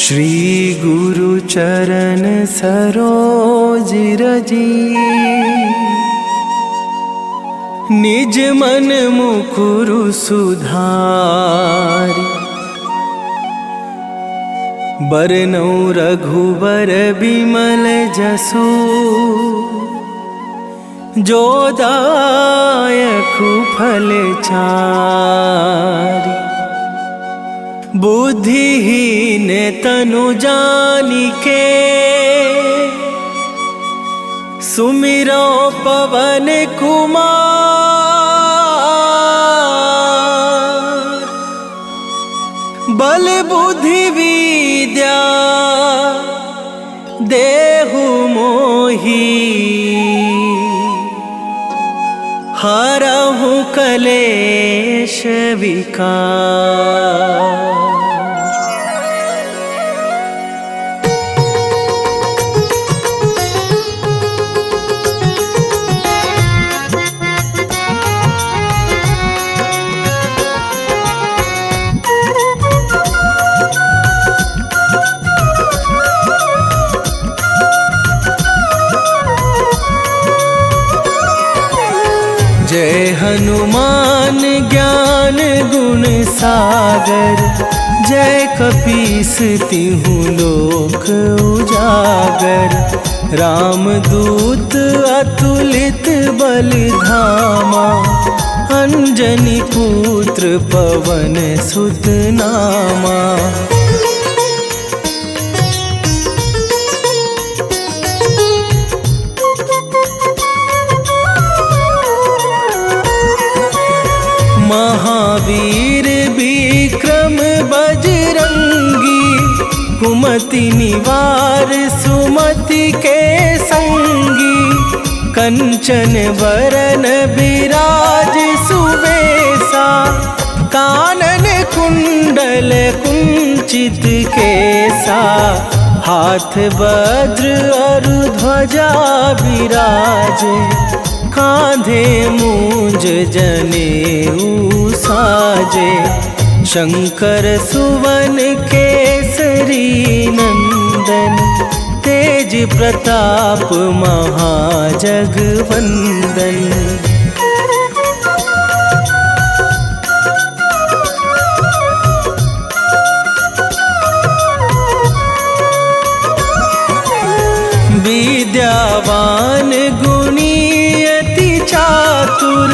श्री गुरु चरण सरोज रजी, निज मन मुकुरु सुधारि। बरनउँ रघुबर बिमल जसु, जो दायकु फल चारि। बुद्धिहीन तनु जानिके, सुमिरो पवन कुमार। बल बुद्धि विद्या देहु मोहि, हरहु कलेश विकार। जय हनुमान ज्ञान गुण सागर, जय कपीस तिहु लोक उजागर। रामदूत अतुलित बल धामा, अंजनी पुत्र पवन सुत नामा। महावीर विक्रम बजरंगी, कुमति निवार सुमति के संगी। कंचन बरन बिराज सुबेसा, कानन कुंडल कुंचित केसा। हाथ वज्र और ध्वजा बिराजे, कांधे मूंज जनेऊ साजे। शंकर सुवन केसरी नंदन, तेज प्रताप महाजगवंदन। विद्यावान गुणी अति चातुर,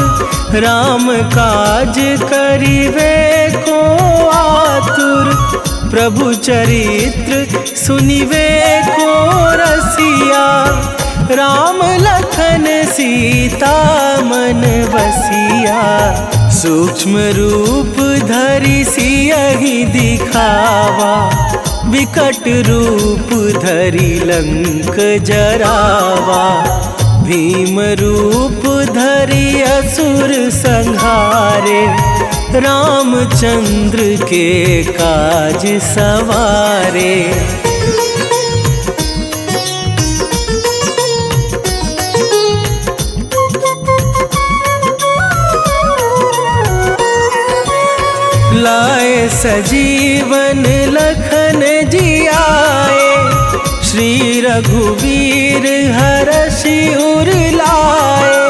राम काज करिवे को आतुर। प्रभु चरित्र सुनिवे को रसिया, राम लखन सीता मन बसिया। सूक्ष्म रूप धरि सियहि दिखावा, विकट रूप धरि लंक जरावा। भीम रूप धरि असुर संहारे, रामचंद्र के काज सवारे। लाए सजीवन लखन जियाए, श्री रघुवीर हरषि उर लाए।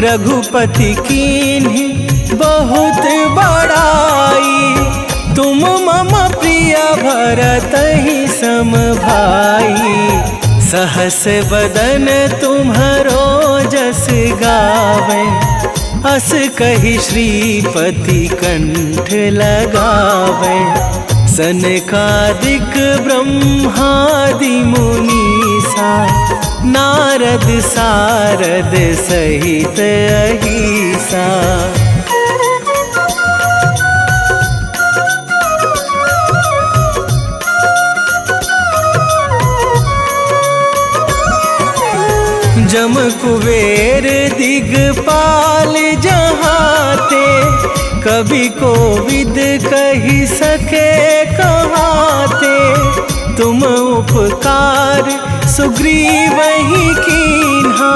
रघुपति कीन्ही बहुत बड़ाई, तुम मम प्रिय भरतहि सम भाई। सहस बदन तुम्हरो जस गावे, अस कहि श्रीपति कंठ लगावे। सनकादिक ब्रह्मादि मुनीसा, नारद सारद सहित अहिसा। जम कुबेर दिगपाल जहाते, कभी कोविद कही सके कहाते। तुम उपकार सुग्रीवहि कीन्हा,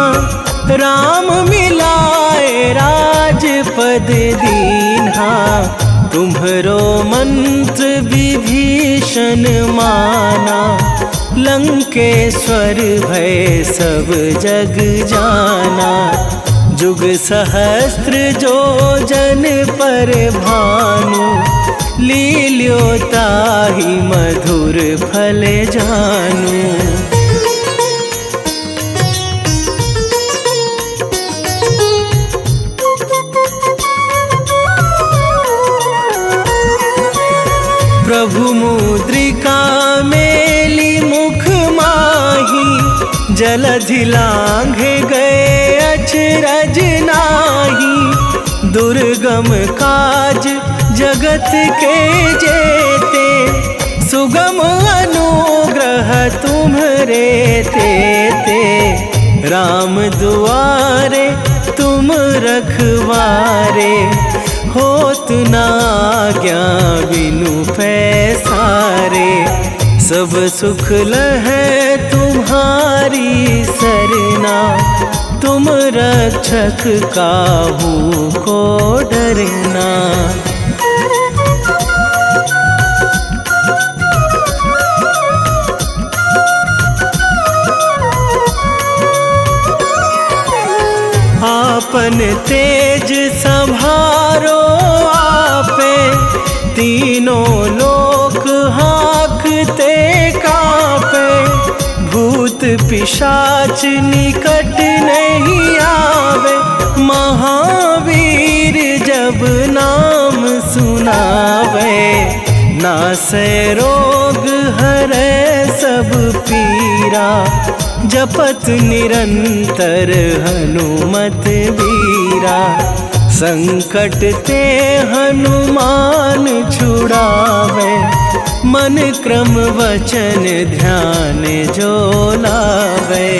राम मिलाए राजपद दीन्हा। तुम्हरो मंत्र विभीषण माना, लंकेश्वर भय सब जग जाना। जुग सहस्त्र जो जन पर भानु, लील्यो ताहि मधुर फल जानू। प्रभु मुद्रिका मेली मुख माही, जलधि लांघे गए अचरज नाही। दुर्गम काज जगत के जेते, सुगम अनुग्रह तुम्हरे तेते। राम दुआरे तुम रखवारे, होत न आज्ञा बिनु पैसारे। सब सुख लहै तुम्हारी सरना, तुम रक्षक काहू को डरना। आपन तेज संभारो आपे, तीनों लोक हाँकते कापे। भूत पिशाच निकट नहीं आवे, महावीर जब नाम सुनावे। नासै रोग हरै सब पीरा, जपत निरंतर हनुमत वीरा। संकट ते हनुमान छुड़ावे, मन क्रम वचन ध्यान जो लावे।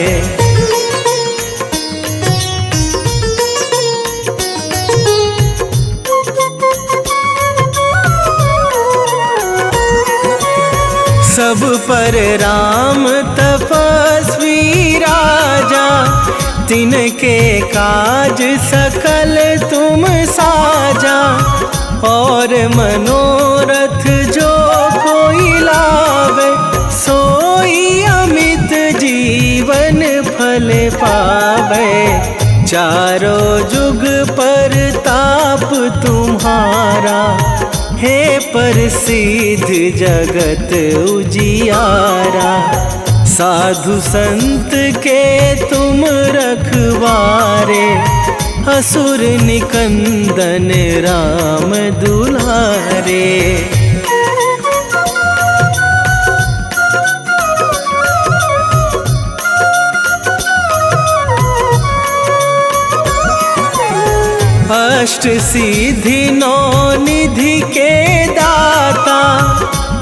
सब पर राम तपस्वी राजा, तिनके काज सकल तुम साजा। और मनोरथ जो कोई लावे, सोई अमित जीवन फल पावे। चारों जुग पर ताप तुम्हारा, हे प्रसिद्ध जगत उजियारा। साधु संत के तुम रखवारे, असुर निकंदन राम दुलारे। अष्ट सिद्धि नौ निधि के दाता,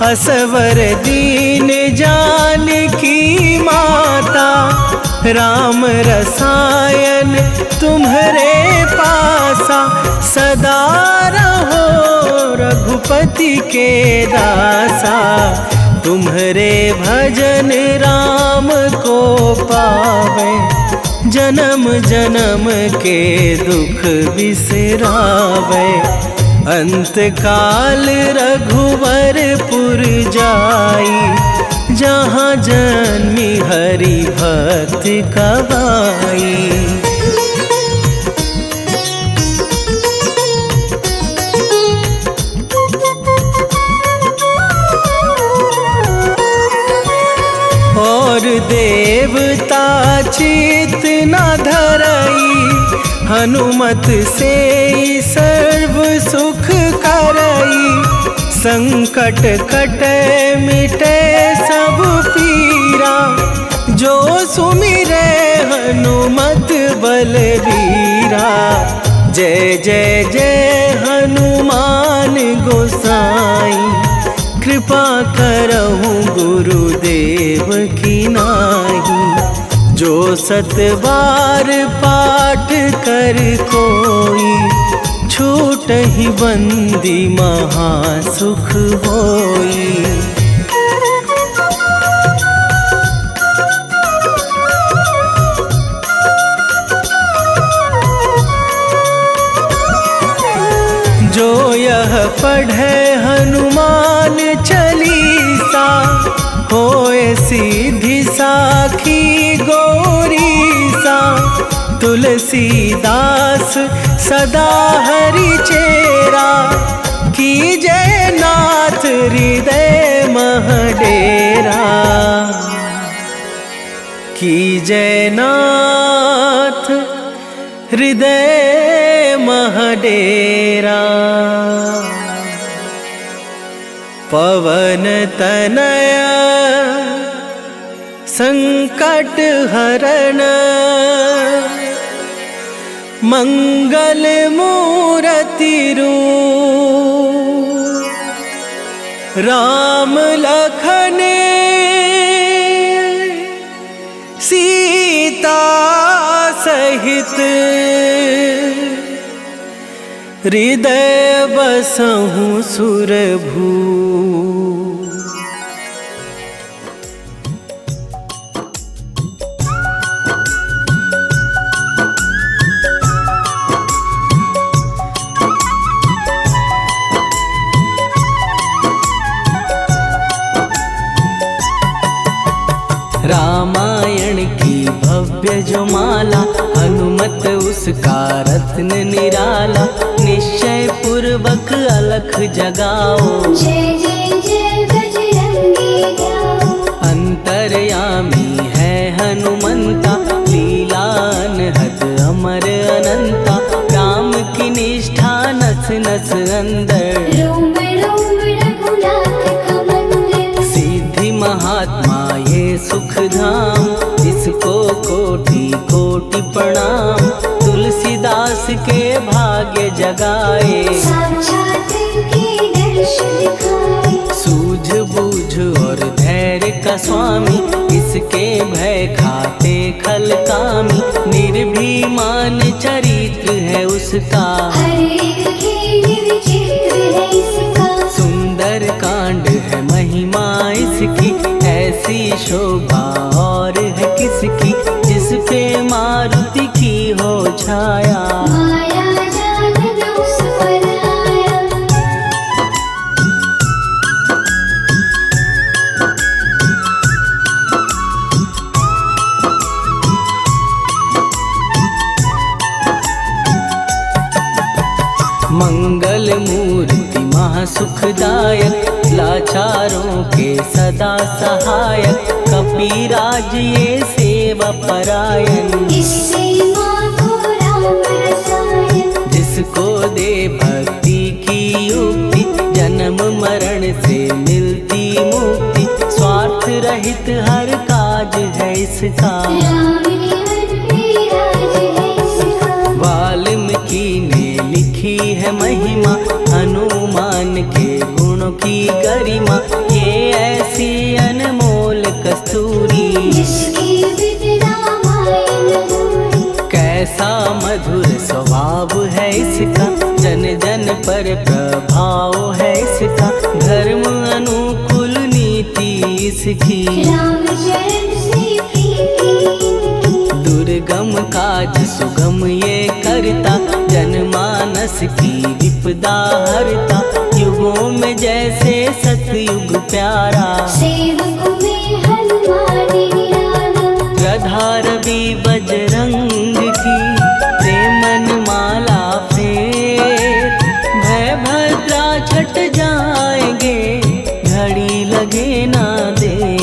असवर दीन जानकी माता। राम रसायन तुम्हरे पासा, सदा रहो रघुपति के दासा। तुम्हरे भजन राम को पावे, जन्म जन्म के दुख बिसरावे। अंत काल रघुवरपुर जाई, जहाँ जन्मी हरि भक्त कहाई। और देवता चित न धरई, हनुमत से सर्व सुख करई। संकट कटे मिटे सब पीरा, जो सुमिरे हनुमत बलबीरा। जय जय जय हनुमान गोसाई, कृपा करहु गुरुदेव की नाही। जो सत बार पाठ कर कोई, छूटहि बंदी महासुख होई। जो यह पढ़े हनुमान चालीसा, होए सीधी साखी गौरीसा। तुलसीदास सदा हरि चेरा, कीजे नाथ हृदय मह डेरा। कीजे नाथ हृदय मह डेरा। पवन तनया संकट हरण, मंगल मूर्ति रूप। राम लखन सीता सहित, हृदय बसहु सुरभू। रामायण की भव्य जो माला, हनुमत उसका रत्न निराला। निश्चय पूर्वक अलख जगाओ, जय जय जय बजरंगी जाओ। अंतर्यामी है हनुमंता, लीला अनहद अमर अनंता। राम की निष्ठा नस नस अंदर, रोम रोम रघुनाथ का मंदिर। सिद्धि महात्मा ये सुख धाम, इसको कोटि कोटि प्रणाम। तुलसीदास के भाग्य जगाए, साक्षात के दर्शन दिखाए। सूझ बूझ और धैर्य का स्वामी, इसके भय खाते खल कामी। निर्भीमान चरित्र है उसका, हर एक खेल विचित्र है इसका। सुंदर कांड है महिमा इसकी, ऐसी शोभा और है किसकी। जिस पे मारुति की हो छाया, माया जान उस पर आया। मंगल मूर्ति महासुखदायक, लाचारों के सदा सहायक। कपीराज ये सेवा परायण, इससे मांगो राम रसायन। जिसको दे भक्ति की युक्ति, जन्म मरण से मिलती मुक्ति। स्वार्थ रहित हर काज है इसका, राम केवल राज है इसका। वाल्मीकि ने लिखी है महिमा, हनुमान के गुणों की गरिमा। ये ऐसी अनमोल कस्तूरी, जिसकी विद रामायण हुई। कैसा मधुर स्वभाव है इसका, जन जन पर प्रभाव है इसका। धर्म अनुकूल नीति इसकी, राम शरण से प्रीति। दुर्गम काज सुगम ये करता, जनमानस की विपदा हरता। युगों में जैसे सतयुग प्यारा, सेवक में हनुमान निराला। गधा रवि बजरंग की, प्रेमन माला फेर। भय भद्रा छट जाएंगे, घड़ी लगे ना देर।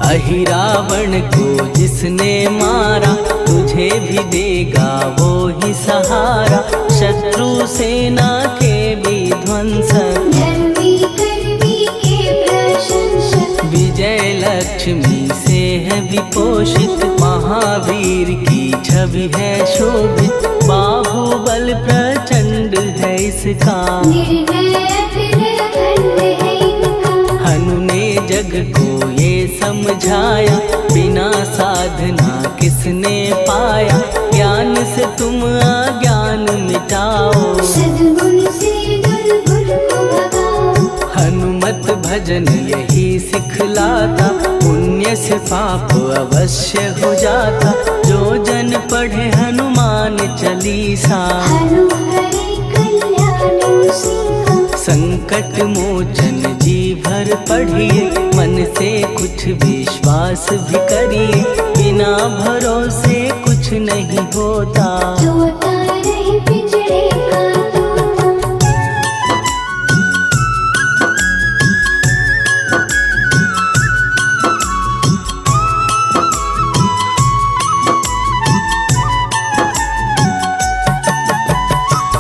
अहिरावण को जिसने मारा, तुझे भी देगा वो ही सहारा। शत्रु सेना के विध्वंसक, धर्मी कर्मी के प्रशंसक। विजय लक्ष्मी से है विपोषित। महावीर की छवि है शोभित, बाहुबल प्रचंड है इसका। निर्भय अखंड है इनका। हनु ने जग को ये समझाया, बिना साधना किसने पाया। ज्ञान से तुम अज्ञान मिटाओ, सद्गुण से दुर्गुण को भगाओ। भजन यही सिखलाता, पुण्य से पाप अवश्य हो जाता। जो जन पढ़े हनुमान चालीसा, हनुहरे कल्याण सिंहा। संकट मोचन जी भर पढ़िए, मन से कुछ विश्वास भी करिए। बिना भरोसे कुछ नहीं होता, तोता रहे पिंजरे का तोता।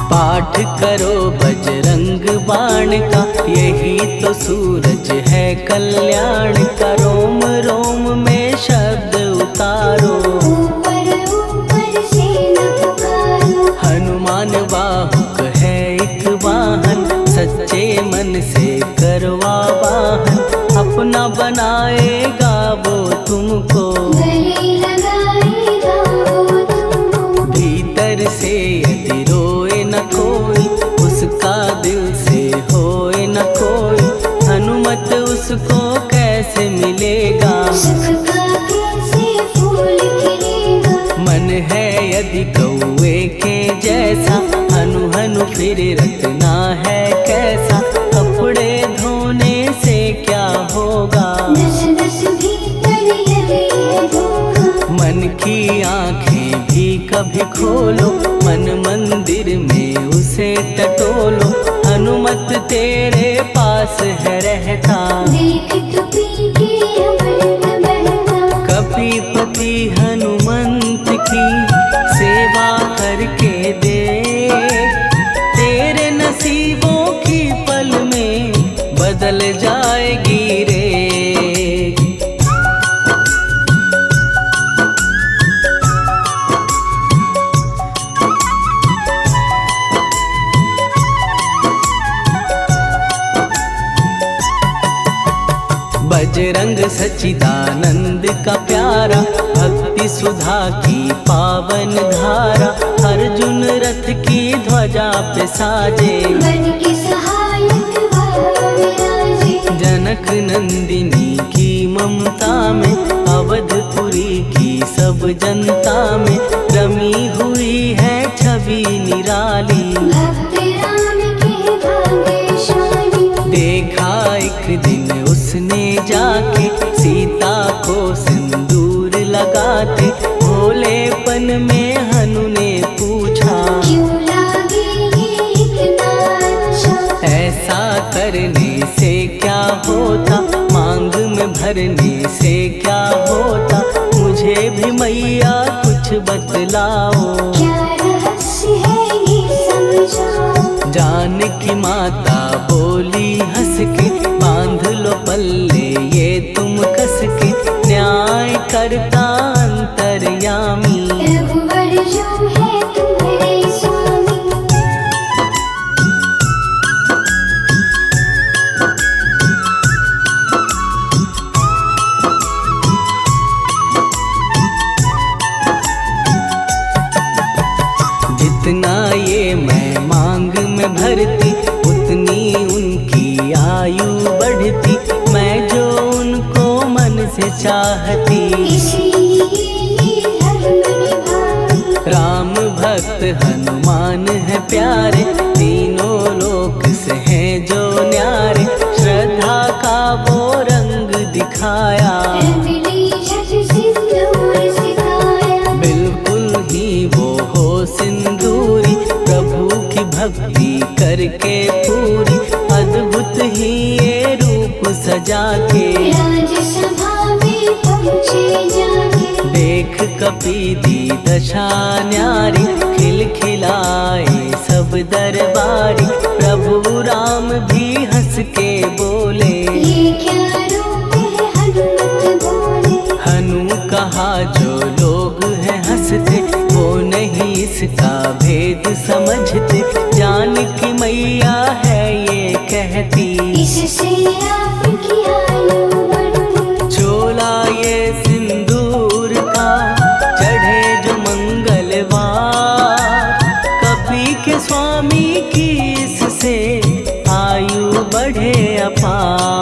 पाठ करो बजरंग बाण का, यही तो सूरज है कल्याण का। रोम रोम में शब्द उतारो, ऊपर ऊपर से न पुकारो। हनुमान बाहुक है एक वाहन, सच्चे मन से करवा वाहन। अपना बनाएगा वो तुमको, गले लगाएगा वो तुमको। भीतर से यदि रोए न कोई, उसका दिल से होए न कोई। हनुमत उसको कैसे मिलेगा, सुख का कैसे फूल खिलेगा। मन है यदि कौए के जैसा, हनु हनु फिर रखना है कैसा। कपड़े धोने से क्या होगा, नस नस भीतर यदि है धोखा। मन की आंखें भी कभी खोलो, मन मंदिर में उसे टटोलो। हनुमत तेरे पास है रहता, देख तो पी के अमृत बहता। कपीपति हनुमंत की सेवा करके देख, तेरे नसीबों की पल में बदल जाएगी रे। बजरंग सच्चिदानंद का प्यारा, भक्ति सुधा की पावन धारा। अर्जुन रथ की ध्वजा पे साजे, बन के सहायक वह विराजे। जनक नंदिनी की ममता में, अवधपुरी की सब जनता में रमी हुई है छवि निराली। भक्त राम के भाग्यशाली, देखा एक दिन उसने जाके, सीता को सिंदूर लगाते। भोलेपन में हनु ने पूछा, क्यों लागे ये इतना अच्छा। ऐसा करने से क्या होता, मांग में भरने से क्या होता। मुझे भी मैया कुछ बतलाओ, क्या रहस्य है ये समझाओ। जानकी माता बोली हंस के, बांध लो पल्ले ये तुम कस के। न्याय करता अंतर्यामी, रघुवर जो है तुम्हारे स्वामी। जितना ये मैं मांग में भरती, उतनी उनकी आयु बढ़ती। मैं जो उनको मन से चाहती, इसलिए ये धर्म निभाती। राम भक्त हनुमान है प्यारे, तीनों लोक से हैं जो न्यारे। श्रद्धा का वो रंग दिखाया, रंगली झट सिंदूर सिखाया। बिल्कुल ही वो हो सिंदूरी, प्रभु की भक्ति करके पूरी। अद्भुत ही ये रूप सजा के, राजसभा में पहुँचे जाके। देख कपीदी दशा न्यारी, खिलखिलाए सब दरबारी। प्रभु राम भी हंस के बोले, ये क्या रूप है हनुमत बोले। हनु कहा जो लोग हैं हंसते, वो नहीं इसका भेद समझते। जानकी मैया है ये कहती, इससे आपकी आयु बढ़ती। चोला ये सिंदूर का चढ़े जो मंगलवार, कपी के स्वामी की इससे आयु बढ़े अपार।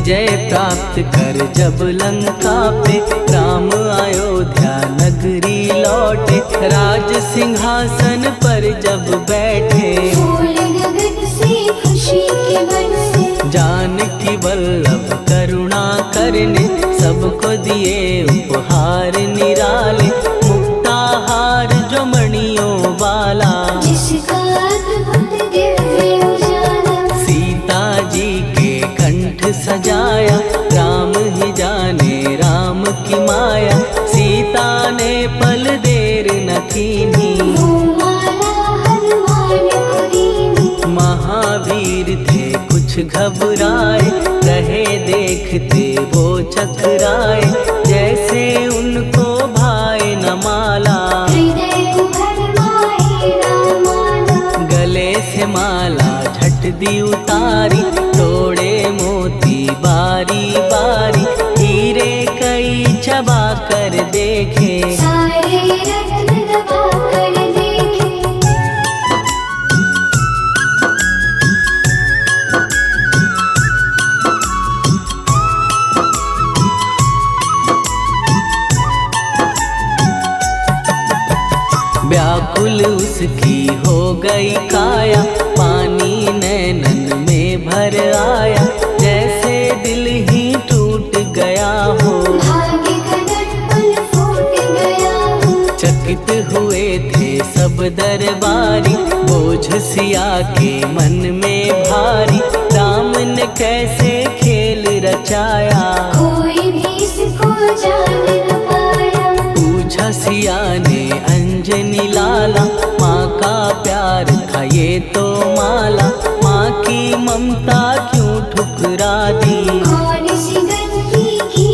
विजय प्राप्त कर जब लंका पे राम अयोध्या नगरी लौटे, राज सिंहासन पर जब बैठे, फूल गगन से खुशी के बरसे, जानकी वल्लभ करुणा करने सबको दिए उपहार निराले, मुक्ताहार जो मणियों वाला, जिसका अद्भुत दिव्य उजाला, सीता जी के कंठ सजाया, राम ही जाने राम की माया, सीता ने पल देर न कीन्ही, वो माला हनुमान को दीनी। महावीर थे कुछ घबराए, रहे देखते वो चकराए, जैसे उनको भाए न माला, हृदय को भरमाए रामाना, गले से माला झट दी उतारी, तोड़े मोती बारी बारी, हीरे कई चबा कर देखे, सारे रत्न दबा कर देखे। व्याकुल उसकी हो गई काया, पानी नैनन में भर आया, जैसे दिल ही टूट गया हो, भाग्य का दर्पण फूट गया हो, चकित हुए थे सब दरबारी, बोझ सिया के मन में भारी, राम ने कैसे खेल रचाया, कोई भी इसको जान न पाया। पूछा सिया ने अंजनी लाला, माँ का प्यार था ये तो माला, माँ की ममता क्यों ठुकरा दी, कौन सी गलती की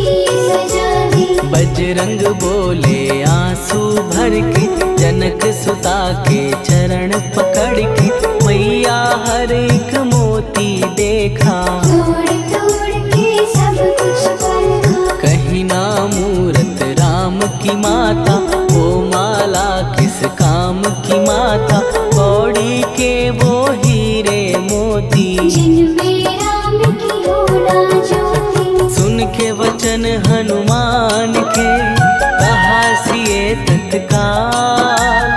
सजा दी, बजरंग बोले आंसू भर के, जनक सुता के चरण पकड़ के, मैया हर एक मोती देखा, तोड़ तोड़ के सब कुछ परखा, कहीं ना मूरत राम की माता, वो माला किस काम की माता, कौड़ी के वो हीरे मोती, जिनमें राम की होना ज्योति। सुन के वचन हनुमान के, कहा सिए तत्काल,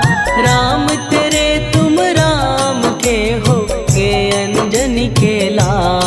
राम तेरे तुम राम के हो गे अंजनी के लाल।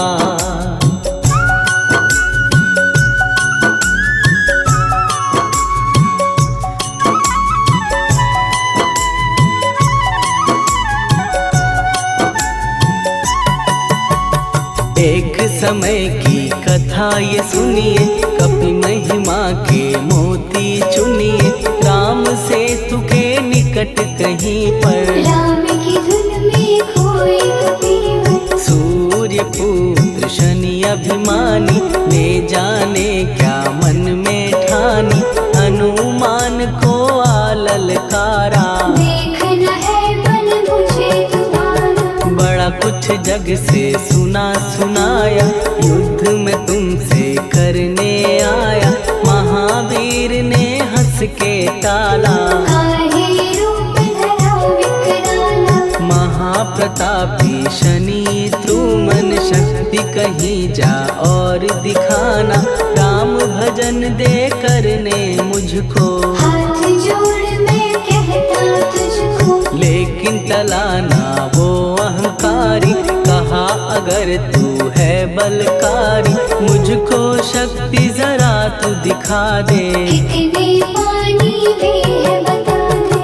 एक समय की कथा ये सुनिए, कपि महिमा के मोती चुनिए, राम सेतु के निकट कहीं पर, राम की धुन में खोए कबीर, सूर्य पुत्र शनि अभिमानी, ने जाने क्या मन में ठानी, हनुमान को आललकारा, देखना है बल मुझे तुम्हारा, बड़ा कुछ जग से सुना सुनाया, युद्ध में तुमसे करने आया, महावीर ने हंस के टाला, काहे रूप धरा विकराला, महाप्रतापी शनि द्रुमन, शक्ति कहीं जा और दिखाना, राम भजन दे करने मुझको, हाथ जोड़ मैं कहता तुझको, लेकिन टला ना वो अहंकारी, कहा अगर तू है बलकारी, मुझको शक्ति जरा तू दिखा दे, कितने पानी में है बता दे।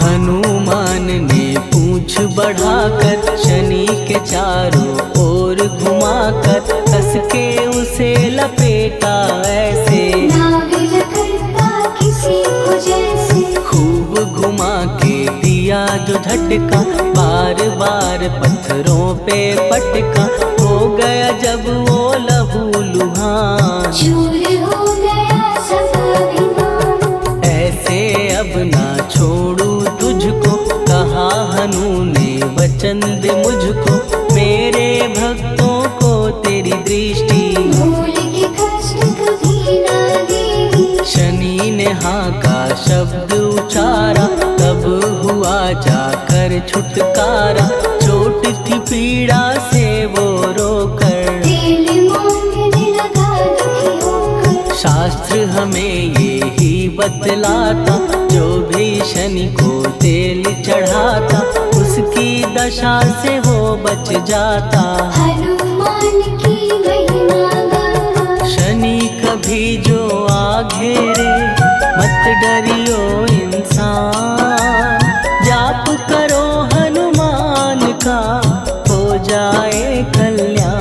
हनुमान ने पूछ बढ़ाकर, शनि के चारों ओर घुमाकर, कस के उसे लपेटा ऐसे, नाग लकड़ता किसी को जैसे, खूब घुमा के दिया जो झटका, बार बार पत्थरों पे पटका, हो गया जब वो लहू लुहान, चूर हो गया सब अभिमान, ऐसे अब ना छोड़ू तुझको, कहा हनु ने वचन दे मुझको, मेरे भक्तों को तेरी दृष्टि, भूल के कष्ट कभी शब्द उचारा, तब हुआ जाकर छुटकारा। चोट थी पीड़ा से वो रोकर, तेल मांगने लगा दुखी होकर। शास्त्र हमें ये ही बतलाता, जो भी शनि को तेल चढ़ाता, उसकी दशा से वो बच जाता। हनुमान की महिमा गाता, शनि कभी जो आ घेरे, मत डरियो इंसान। जाप करो हनुमान का, हो जाए कल्याण।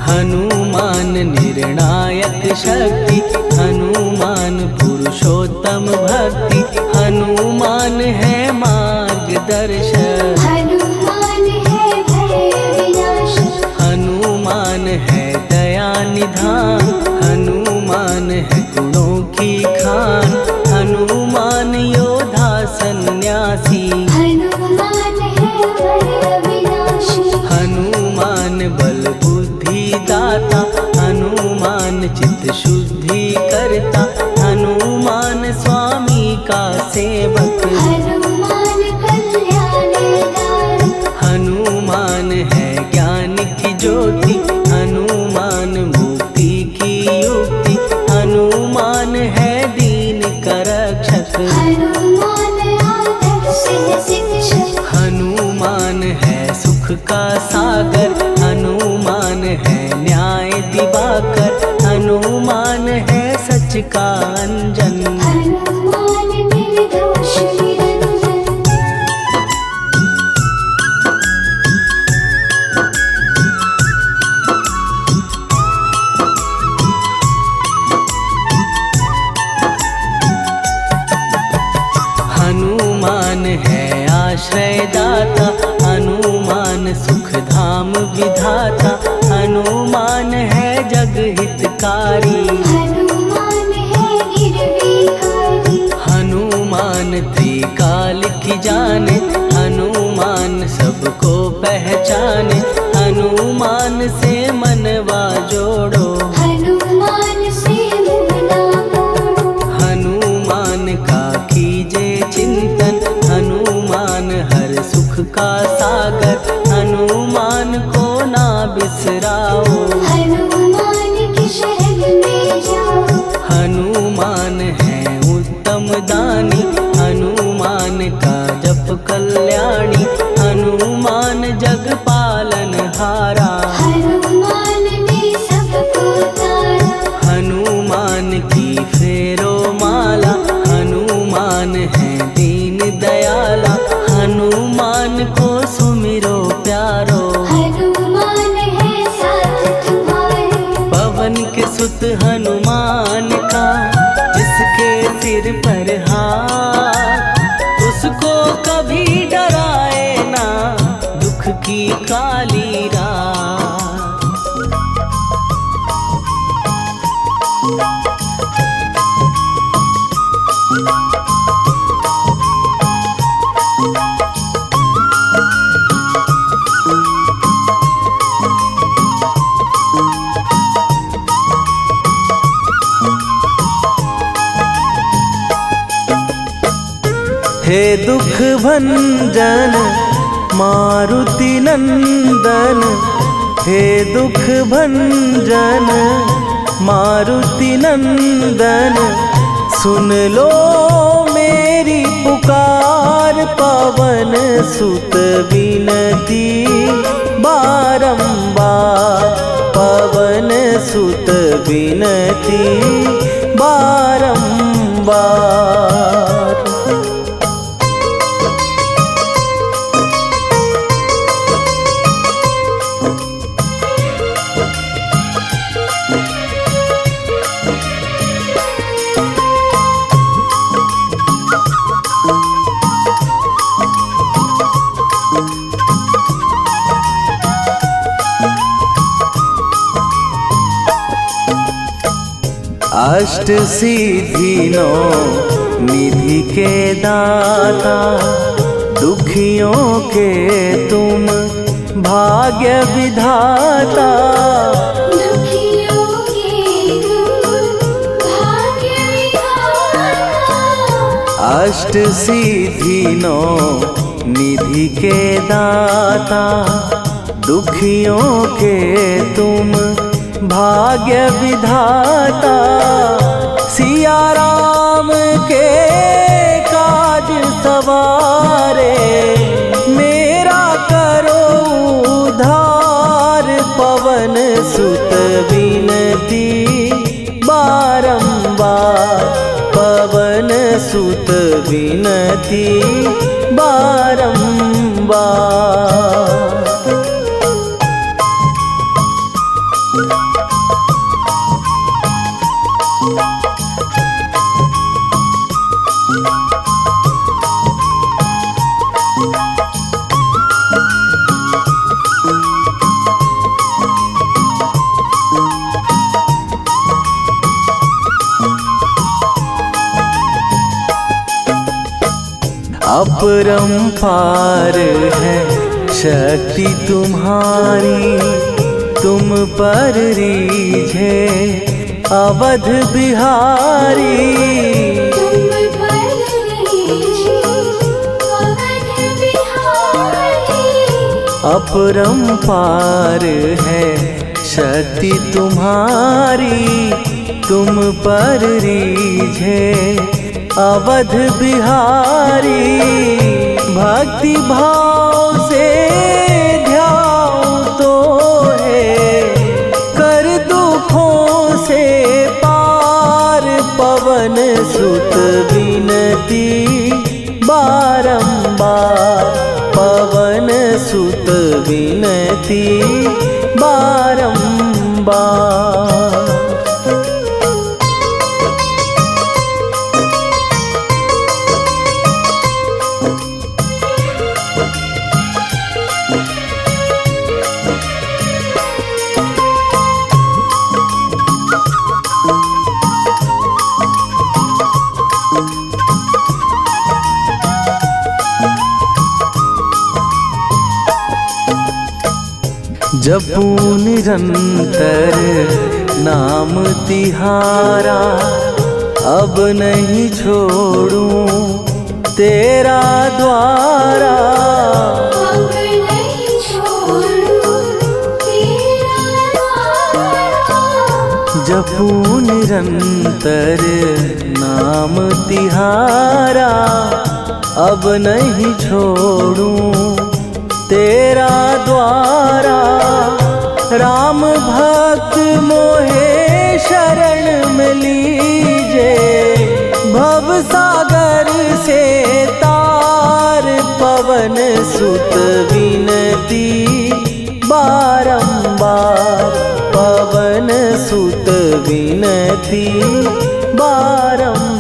हनुमान निर्णायक शक्ति, हनुमान पुरुषोत्तम भक्ति। हनुमान है मार्गदर्शक, हनुमान है भय विनाशक। हनुमान है दया निधान, हनुमान है गुणों की खान। हनुमान योद्धा सन्यासी, हनुमान है भय विनाशी। हनुमान बल बुद्धि दाता, हनुमान चित्त शुद्धि करता। हनुमान स्वामी का सेवक, हनुमान कल्याणदायक। हनुमान है ज्ञान की ज्योति, हनुमान मुक्ति की युक्ति। हनुमान है दीन का रक्षक, हनुमान आदर्श है शिक्षक। हनुमान है सुख का सागर, हनुमान है न्याय दिवाकर। हनुमान है सच का अंजन, हनुमान निर्दोष निरंजन। हनुमान है आश्रयदाता, हनुमान सुख धाम विधाता। हनुमान है जग हितकारी, हनुमान है गिरविकारी। हनुमान त्रिकाल की जाने, हनुमान सबको पहचाने। हनुमान से मनवा जोड़ो, हनुमान से मुँह ना मोड़ो। हनुमान का कीजे चिंतन। हनुमान हर सुख का सागर, हनुमान को ना बिसराओ। हनुमान के शरण में जाओ। हनुमान है उत्तम दानी, हनुमान का जप कल्याणी। हनुमान जग पालन हारा, हनुमान ने सबको तारा। हनुमान की फेरो माला। हनुमान है दीन दयाला, हनुमान को सुमिरो प्यारो। हनुमान है साथ तुम्हारे। पवन के सुत हनुमान का, जिसके सिर पर हाथ, उसको कभी डराए ना दुख की काली रात। हे दुख भंजन मारुति नंदन, हे दुख भंजन मारुति नंदन। सुन लो मेरी पुकार, पवन सुत विनती बारंबार। पवन सुत विनती बारंबार। अष्ट सिद्धि नौ निधि के दाता, दुखियों के तुम भाग्य विधाता। दुखियों के तुम भाग्य विधाता। अष्ट सिद्धि नौ निधि के दाता, दुखियों के तुम भाग्य विधाता। सिया राम के काज सवारे, मेरा करो उद्धार। पवन सुत विनती बारंबार, पवन सुत विनती बारंबार। अपरंपार है शक्ति तुम्हारी, तुम पर रीझे अवध बिहारी। तुम पर रीझे अवध बिहारी। अपरंपार है शक्ति तुम्हारी, तुम पर रीझे अवध बिहारी। भक्ति भाव से ध्याओ तो है, कर दुखों से पार। पवन सुत विनती बारंबार, पवन सुत विनती बारंबार। जपू निरंतर नाम तिहारा, अब नहीं छोड़ूं तेरा द्वारा। अब नहीं छोड़ूं तेरा द्वारा। जपू निरंतर नाम तिहारा, अब नहीं छोड़ूं तेरा द्वारा। राम भक्त मोहे शरण में लीजे, भव सागर से तार। पवन सुत विनती बारंबार, पवन सुत विनती बारंबार।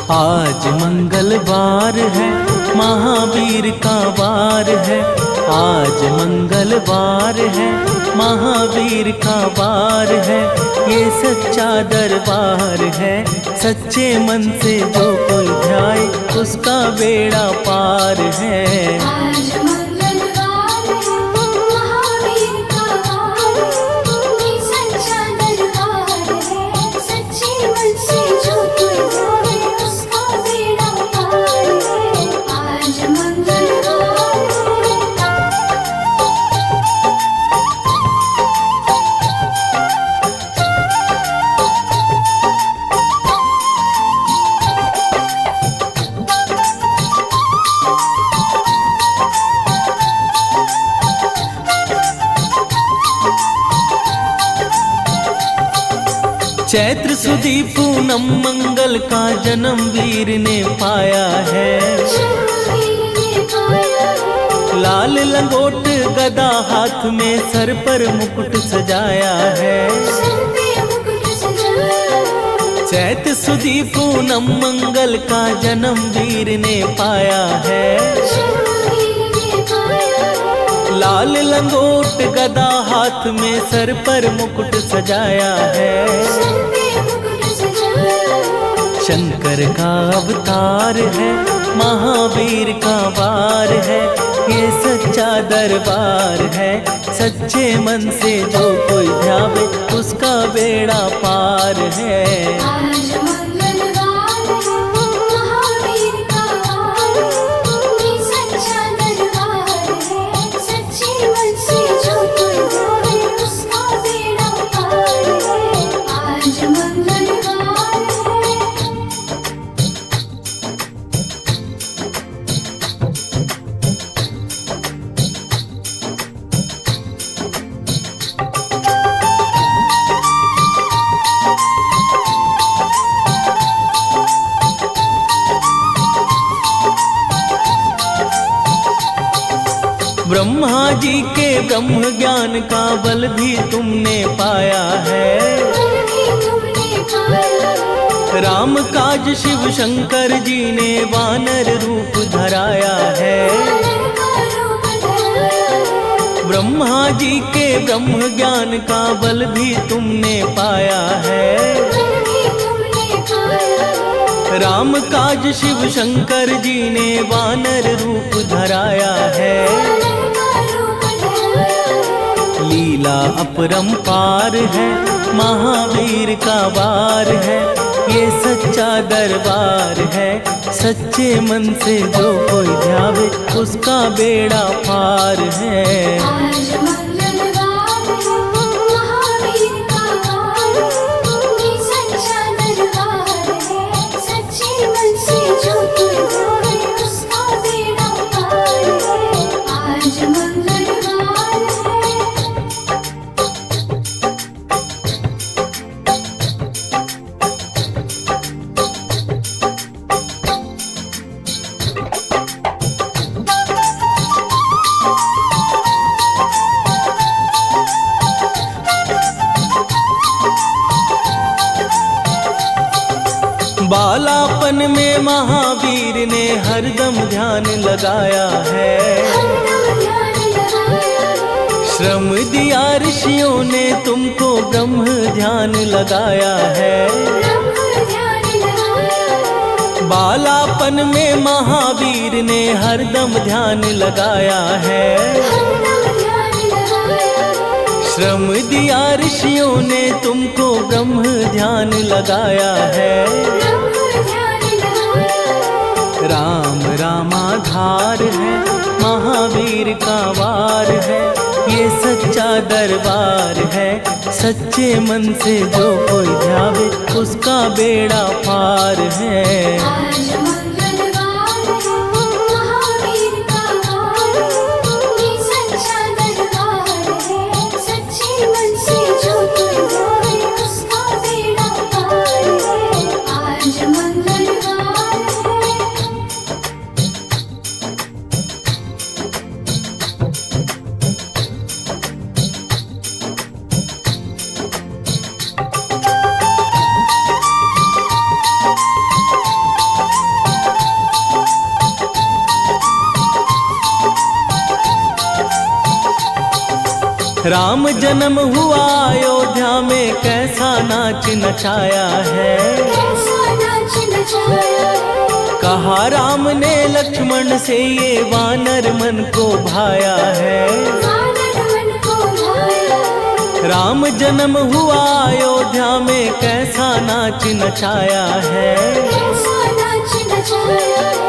आज मंगलवार है, महावीर का वार है। आज मंगलवार है, महावीर का वार है। ये सच्चा दरबार है, सच्चे मन से जो कोई ध्याए उसका बेड़ा पार है। आज मंगलवार है, महावीर का वार है। ये सच्चा दरबार है, सच्चे मन से जो कोई ध्याए उसका बेड़ा पार है। आज मंगलवार है। चैत्र सुदी पूनम मंगल का जन्म वीर ने पाया है। लाल लंगोट गदा हाथ में, सर पर मुकुट सजाया है। चैत सुदी पूनम मंगल का जन्म वीर ने पाया है। शर्मवीर ने पाया है। लाल लंगोट गदा हाथ में सर पर मुकुट सजाया है। सर पे मुकुट सजाया है। शंकर का अवतार है, महावीर का वार है, ये सच्चा दरबार है। सच्चे मन से जो कोई ध्यावे उसका बेड़ा पार है। आज मंगलवार है, महावीर का वार है, ये सच्चा दरबार है। सच्चे मन से जो कोई ध्यावे उसका बेड़ा पार है। आज मंगलवार है। ब्रह्मा जी के ब्रह्म ज्ञान का बल भी तुमने पाया है। बल भी तुमने पाया है। राम काज शिव शंकर जी ने वानर रूप धराया है। वानर का रूप धराया है। ब्रह्मा जी के ब्रह्म ज्ञान का बल भी तुमने पाया है। बल भी तुमने पाया है। राम काज शिव शंकर जी ने वानर रूप धराया है। वानर का रूप धराया है। लीला अपरंपार है, महावीर का वार है, ये सच्चा दरबार है। सच्चे मन से जो कोई ध्यावे उसका बेड़ा पार है। आज मंगलवार है, महावीर का वार है, ये सच्चा दरबार है। सच्चे मन से जो कोई ध्यावे उसका बेड़ा पार है। आज मंगलवार है। बालापन में महावीर ने हरदम ध्यान लगाया है। हरदम ध्यान लगाया है। श्रम दिया ऋषियों ने तुमको ब्रह्म ध्यान लगाया है। ब्रह्म ध्यान लगाया है। बालापन में महावीर ने हरदम ध्यान लगाया है। हरदम ध्यान लगाया है। श्रम दिया ऋषियों ने तुमको ब्रह्म ध्यान लगाया है। ब्रह्म ध्यान लगाया है। राम रामाधार है, महावीर का वार है, ये सच्चा दरबार है। सच्चे मन से जो कोई ध्यावे उसका बेड़ा पार है। आज मंगलवार है, महावीर का वार है, ये सच्चा दरबार है। सच्चे मन से जो कोई ध्यावे उसका बेड़ा पार है। आज मंगलवार है। राम जन्म हुआ अयोध्या में कैसा नाच नचाया है। कैसा नाच नचाया है। कहा राम ने लक्ष्मण से ये वानर मन को भाया है। वानर मन को भाया है। राम जन्म हुआ अयोध्या में कैसा नाच नचाया है। कैसा नाच नचाया है।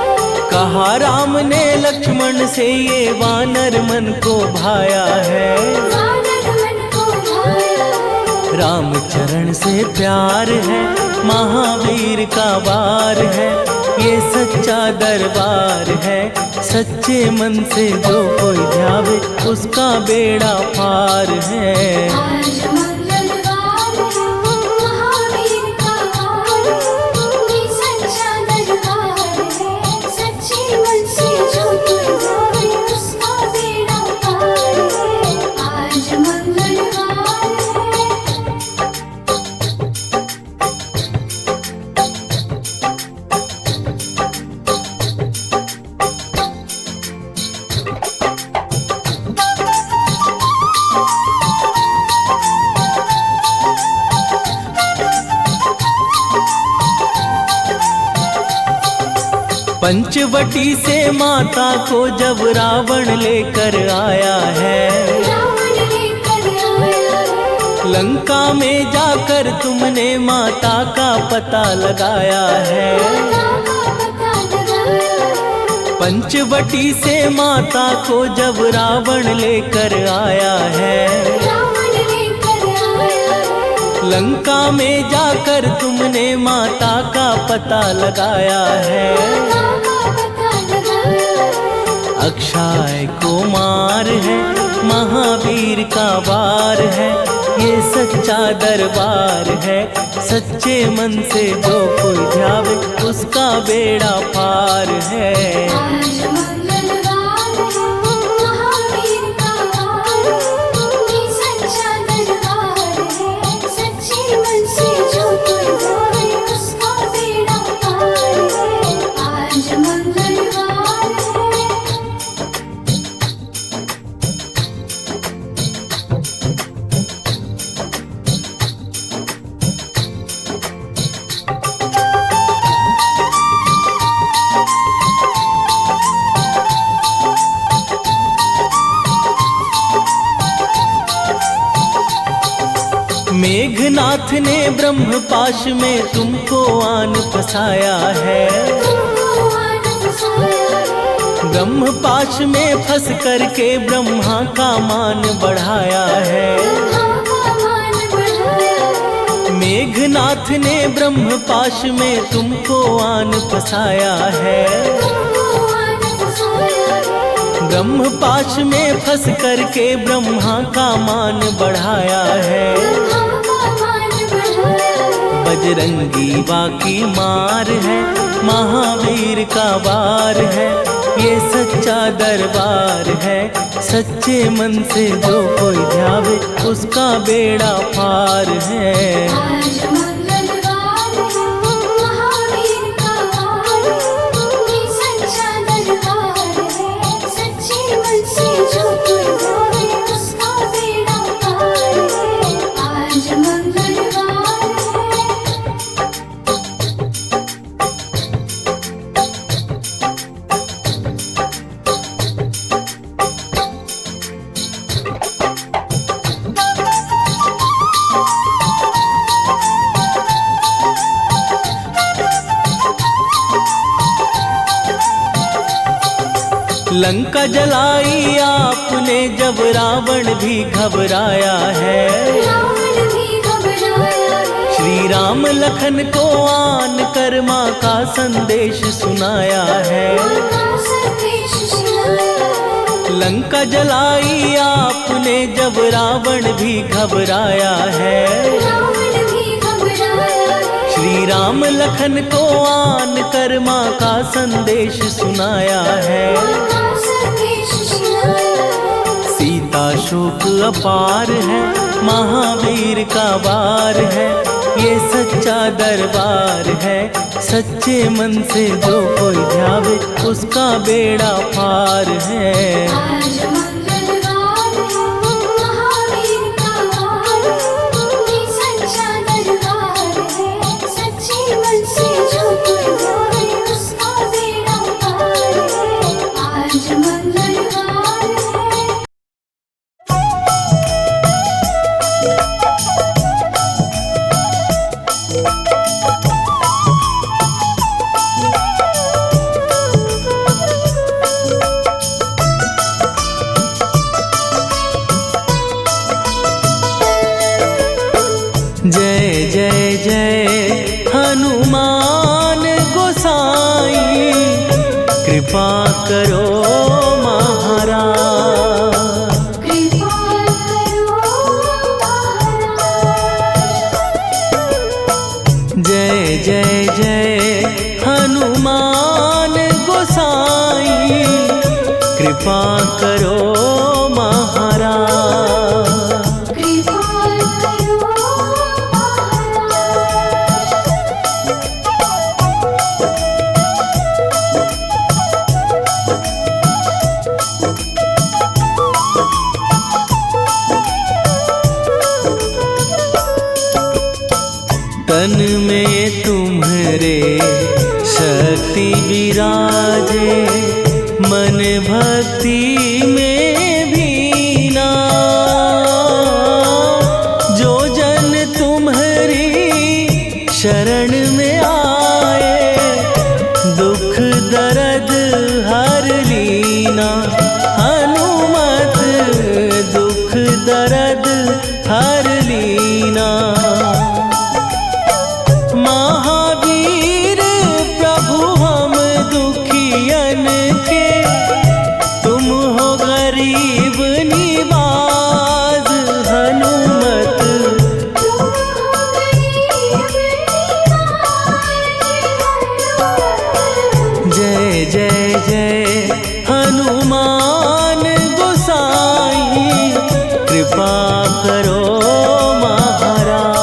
कहा राम ने लक्ष्मण से ये वानर मन को भाया है। वानर मन को भाया है। राम चरण से प्यार है, महावीर का वार है, ये सच्चा दरबार है। सच्चे मन से जो कोई ध्यावे उसका बेड़ा पार है। आज मंगलवार है, महावीर का वार है, ये सच्चा दरबार है। सच्चे मन से जो कोई ध्यावे उसका बेड़ा पार है। आज मंगलवार है। पंचवटी से माता को जब रावण लेकर आया है, रावण लेकर आया है। लंका में जाकर तुमने माता का पता लगाया है। माता का पता लगाया है। पंचवटी से माता को जब रावण लेकर आया है, रावण लेकर आया है। लंका में जाकर तुमने माता का पता लगाया है। माता का पता लगाया है। अक्षय कुमार है, महावीर का वार है, ये सच्चा दरबार है। सच्चे मन से जो कोई ध्यावे उसका बेड़ा पार है। आज मंगलवार है, महावीर का वार है, ये सच्चा दरबार है। सच्चे मन से जो कोई ध्यावे उसका बेड़ा पार है। आज मंगलवार है। मेघनाथ ने ब्रह्म पाश में तुमको आन फसाया है। तुमको आन फसाया है। ब्रह्म पाश में फंस करके ब्रह्मा का मान बढ़ाया है। ब्रह्मा का मान बढ़ाया है। मेघनाथ ने ब्रह्म पाश में तुमको आन फसाया है। तुमको आन फसाया है। ब्रह्म पाश में फंस करके ब्रह्मा का मान बढ़ाया है। ब्रह्मा का मान बढ़ाया है। बजरंगी बाकी मार है, महावीर का वार है, ये सच्चा दरबार है। सच्चे मन से जो कोई ध्यावे उसका बेड़ा पार है। आज मंगलवार है, महावीर का वार है, ये सच्चा दरबार है। सच्चे मन से जो कोई ध्यावे उसका बेड़ा पार है। आज मंगलवार है। लंका जलाई आपने जब रावण भी घबराया है। रावण भी घबराया है। श्री राम लखन को आन कर माँ का संदेश सुनाया है। माँ का संदेश सुनाया है। लंका जलाई आपने जब रावण भी घबराया है। रावण भी घबराया है। श्री राम लखन को आन कर माँ का संदेश सुनाया है। माँ का संदेश सुनाया है। सीता शोक अपार है, महावीर का वार है, ये सच्चा दरबार है। सच्चे मन से जो कोई ध्यावे उसका बेड़ा पार है। आज मंगलवार है, महावीर का वार है, ये सच्चा दरबार है। सच्चे मन से जो कोई ध्यावे उसका बेड़ा पार है। आज मंगलवार है। जय जय जय हनुमान गोसाई, कृपा करो महाराज। कृपा करो महाराज। जय जय जय हनुमान गोसाई, कृपा करो महाराज। कृपा करो तन में तुम्हारे शक्ति विराजे मन भक्ति में भीना। जो जन तुम्हारी शरण में आए दुख दर्द हर लीना। हनुमत दुख दर्द हर लीना। महावीर प्रभु हम दुखियन के तुम हो गरीब निवाज। हनुमत जय जय जय हनुमान गोसाई कृपा करो महाराज।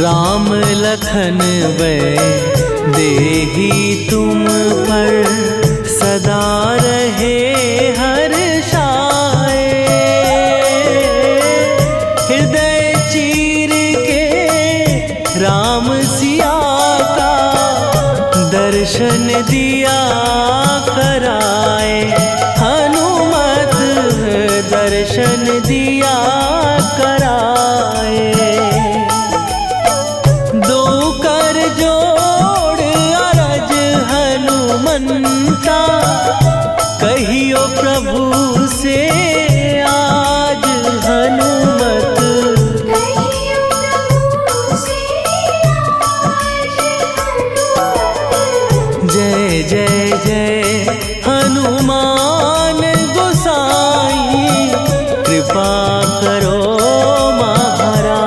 राम लखन वै देही तुम पर सदा रहे हर्षाए। हृदय चीर के राम सिया का दर्शन दिया कराए। हनुमत दर्शन दिया कराए। दो कर जोड़ अरज हनुमंता कहियो प्रभु से आज। हनुमत जय जय जय हनुमान गोसाई कृपा करो महाराज।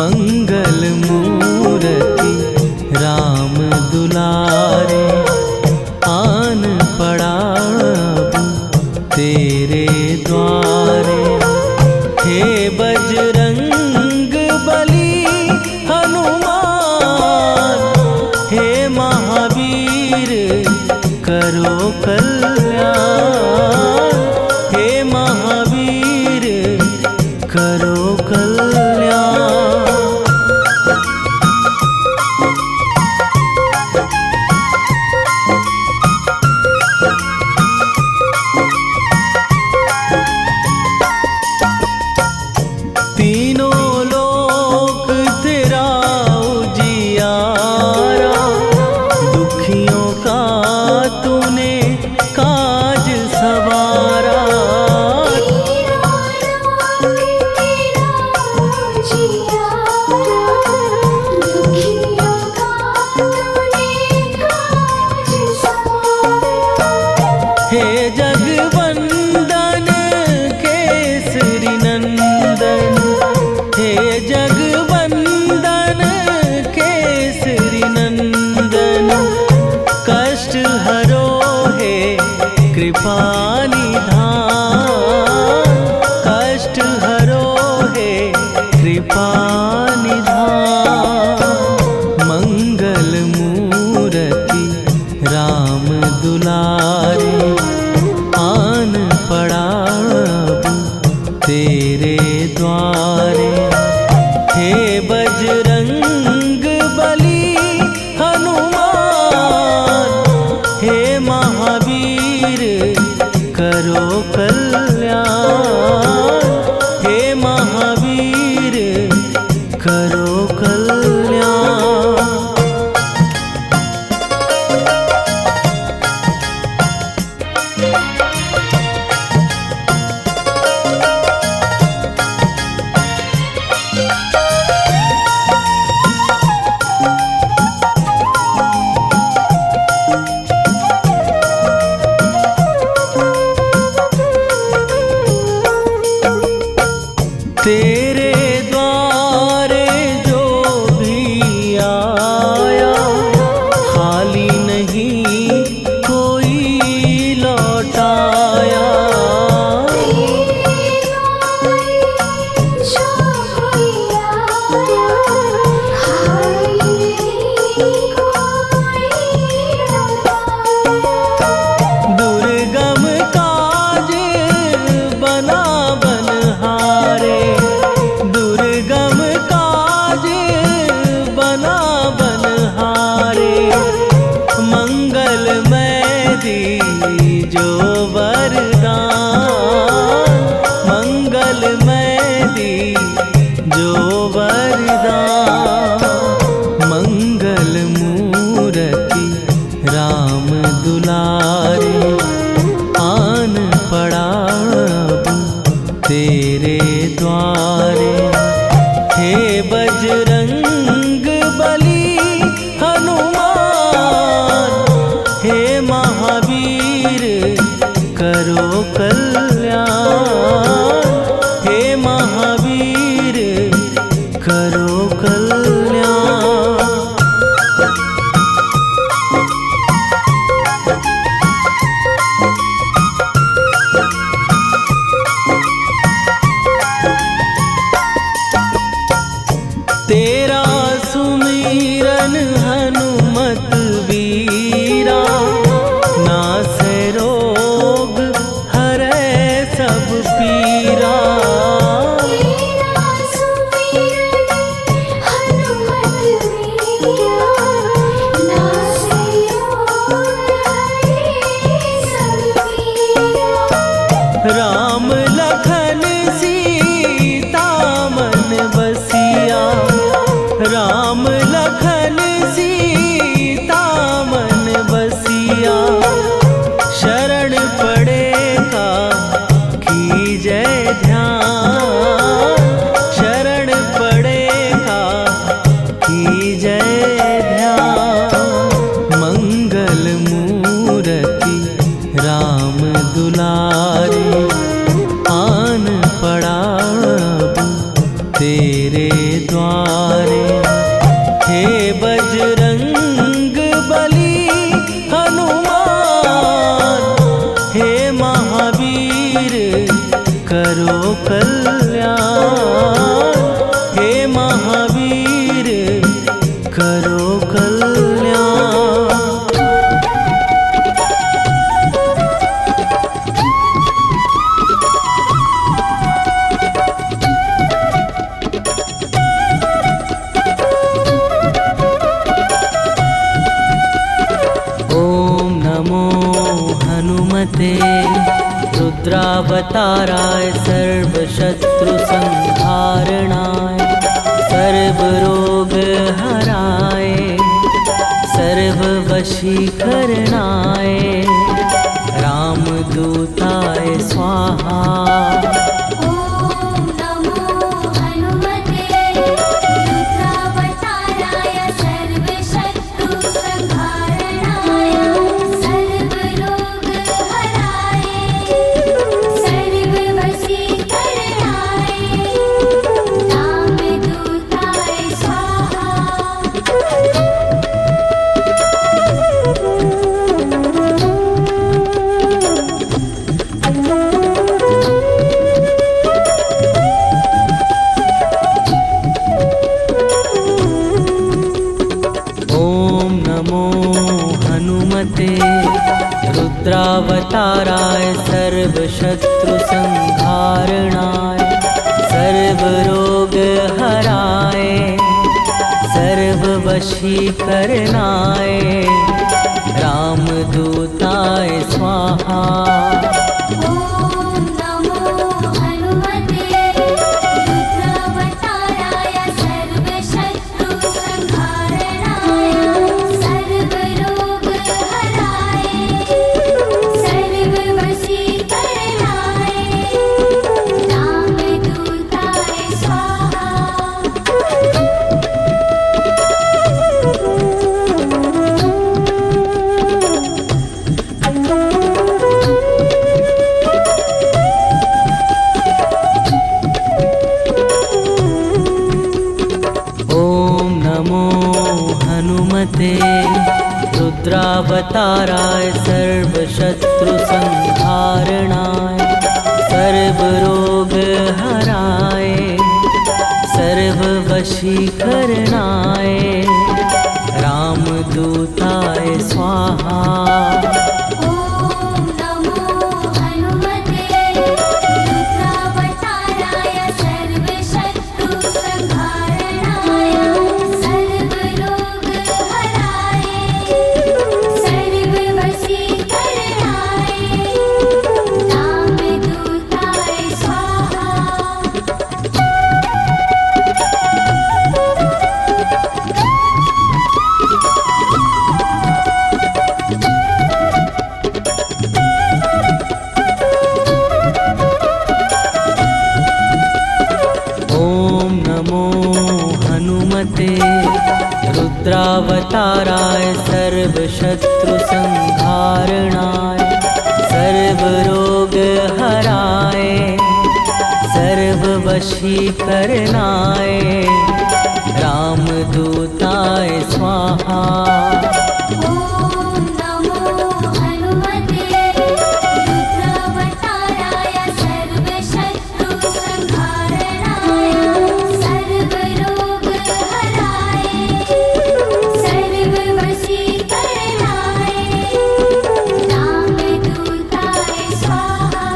मंगल मूर्ति राम दुलारे आन पड़ा अब तेरे द्वारे। हे बजरंग बली हनुमान हे महावीर करो कल्याण। हे महावीर करो कल्याण। तीनों लोक तेरा उजियारा दुखियों का तूने काज सवारा। हे जगवंदन केसरी नंदन हे जगवंदन केसरी नंदन। कष्ट हरो हे कृपा निधान। कष्ट हरो हे कृपा निधान। मंगल मूर्ति राम दुलारे आन पड़ा अब तेरे द्वारे। हे बजरंग बली हनुमान हे महावीर करो कल्याण। हे महावीर करो कल्याण। हनुमते रुद्रावताराय सर्वशत्रुसंहारणाय सर्वरोगहराय सर्ववशीकरणाय रामदूताय स्वाहा। ॐ नमो हनुमते रुद्रावताराय सर्वशत्रुसंहारणाय सर्वरोगहराय सर्ववशीकरणाय रामदूताय स्वाहा। ॐ नमो हनुमते रुद्रावताराय सर्वशत्रुसंहारणाय सर्वरोगहराय सर्ववशीकरणाय रामदूताय स्वाहा। ॐ नमो हनुमते रुद्रावताराय सर्वशत्रुसंहारणाय सर्वरोगहराय सर्ववशीकरणाय रामदूताय स्वाहा। ॐ नमो हनुमते रुद्रावताराय सर्वशत्रुसंहारणाय सर्वरोगहराय सर्ववशीकरणाय रामदूताय स्वाहा। ॐ नमो हनुमते रुद्रावताराय सर्वशत्रुसंहारणाय सर्वरोगहराय सर्ववशीकरणाय रामदूताय स्वाहा। ॐ नमो हनुमते रुद्रावताराय सर्वशत्रुसंहारणाय सर्वरोगहराय सर्ववशीकरणाय रामदूताय स्वाहा। ॐ नमो हनुमते रुद्रावताराय सर्वशत्रुसंहारणाय सर्वरोगहराय सर्ववशीकरणाय रामदूताय स्वाहा।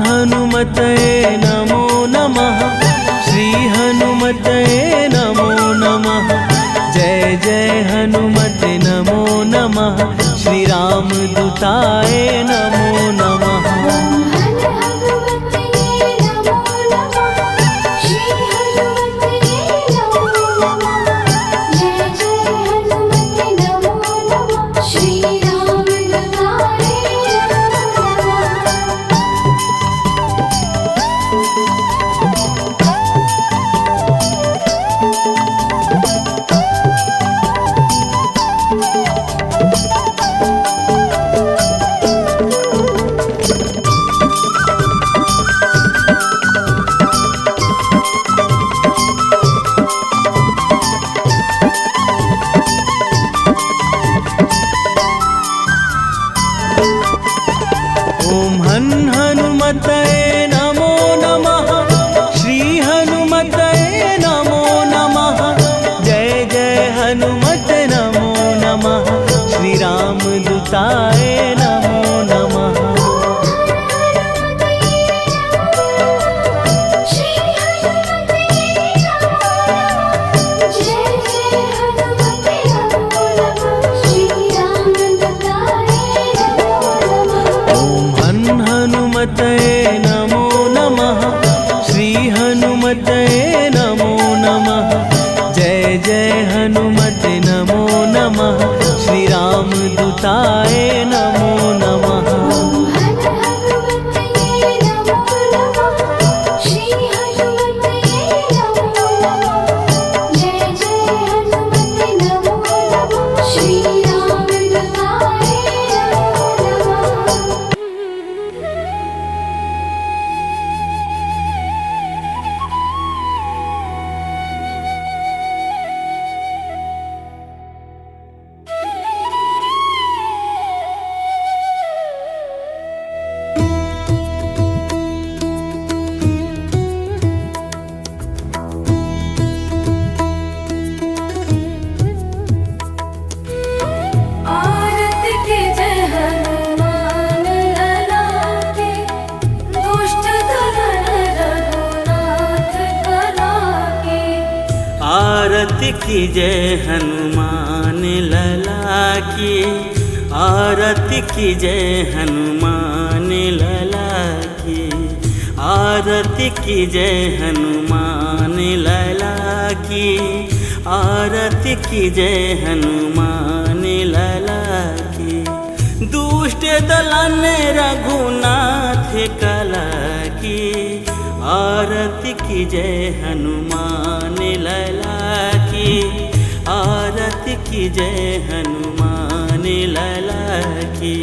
हनुमतये नमो नमः। श्री हनुमतये नमो नमः। जय जय हनुमते नमो नमः। श्री रामदूताय नमो नमः। हनुमते नमो नमः। श्री हनुमते नमो नमः। जय जय हनुमते नमो नमः। श्री रामदूताय नमः। दूताय नमो नमः। हनुमतये नमो नमः, श्री हनुमतये नमो नमः। जय जय हनुमते नमो नमः, श्री राम दूताय नमो नमः। आरती कीजय हनुमान लला की, आरती कीजय हनुमान लला की, आरती कीजय हनुमान लला की, आरती कीजय हनुमान लला की। दुष्ट दलन रघुनाथ कला की, आरती कीजय हनुमान लला की, आरती कीजय हनुमान लला की।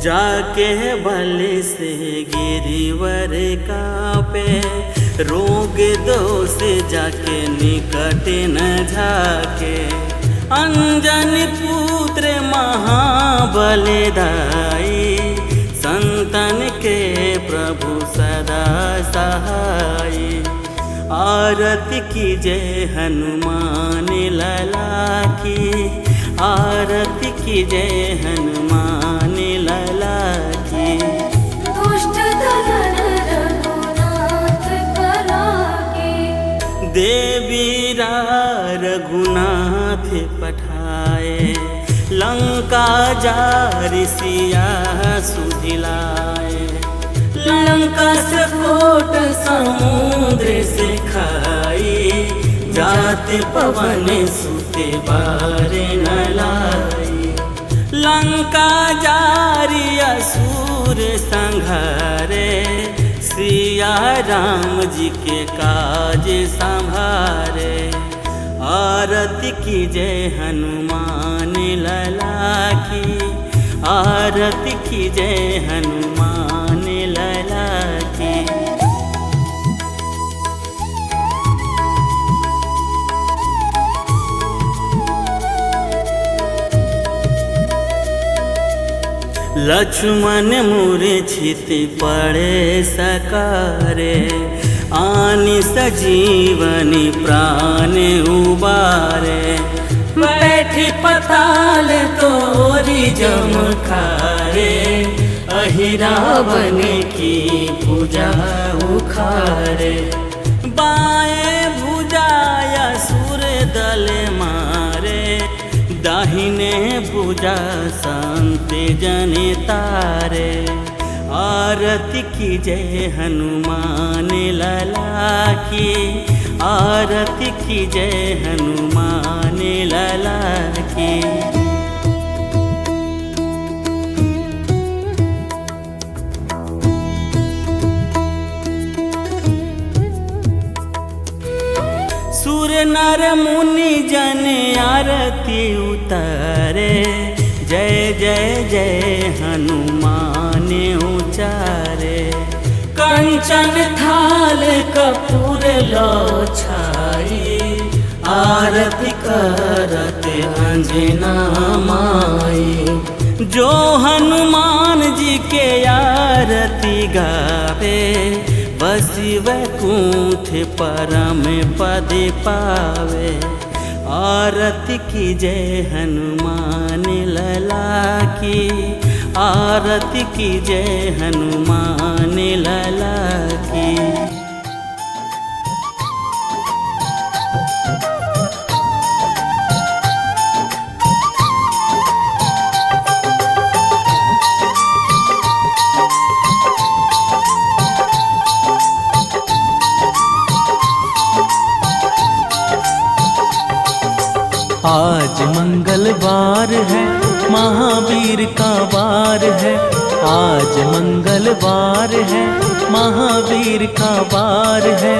जाके बल से गिरिवर कापे, रोग दोष जाके निकट न झाके। अंजनी पुत्र महाबलदाई, संतन के प्रभु सदा सहाय। आरती कीजय हनुमान लला की, आरती कीजय हनुमान लला की। दुष्ट दलन रघुनाथ कला की, देवीरा रघुनाथ पठाए। लंका जारि सिया सुधिलाए, लंका से कोट समुद्र से खाई। जाते पवन सुते बारे न लाई, लंका जारी असुर संघारे। सिया राम जी के काज संभारे, आरती कीजय हनुमान लला की, आरती कीजय हनुमान लला की। लक्ष्मण मूर्छित पड़े सकारे, आनि सजीवनी प्राण उबारे। बैठी पताल तोरी जम खारे, अहिरावन की भुजा उखारे। बाएं भुजाया सुर दल मारे, दाहिने भुजा संत जन तारे। आरती कीजय हनुमान लला की, आरती कीजय हनुमान लला की। सुर नर मुनि जन आरती उतारे, जय जय जय हनुमान उचारे। कंचन थाल कपूर लो छाई, आरती करते अंजना माई। जो हनुमान जी के आरती गावे, बसी वैकुंठ परम पद पावे। आरती की जय हनुमान लला की, आरती की जय हनुमान लला की। आज मंगलवार है, महावीर का वार है। आज मंगलवार है, महावीर का वार है।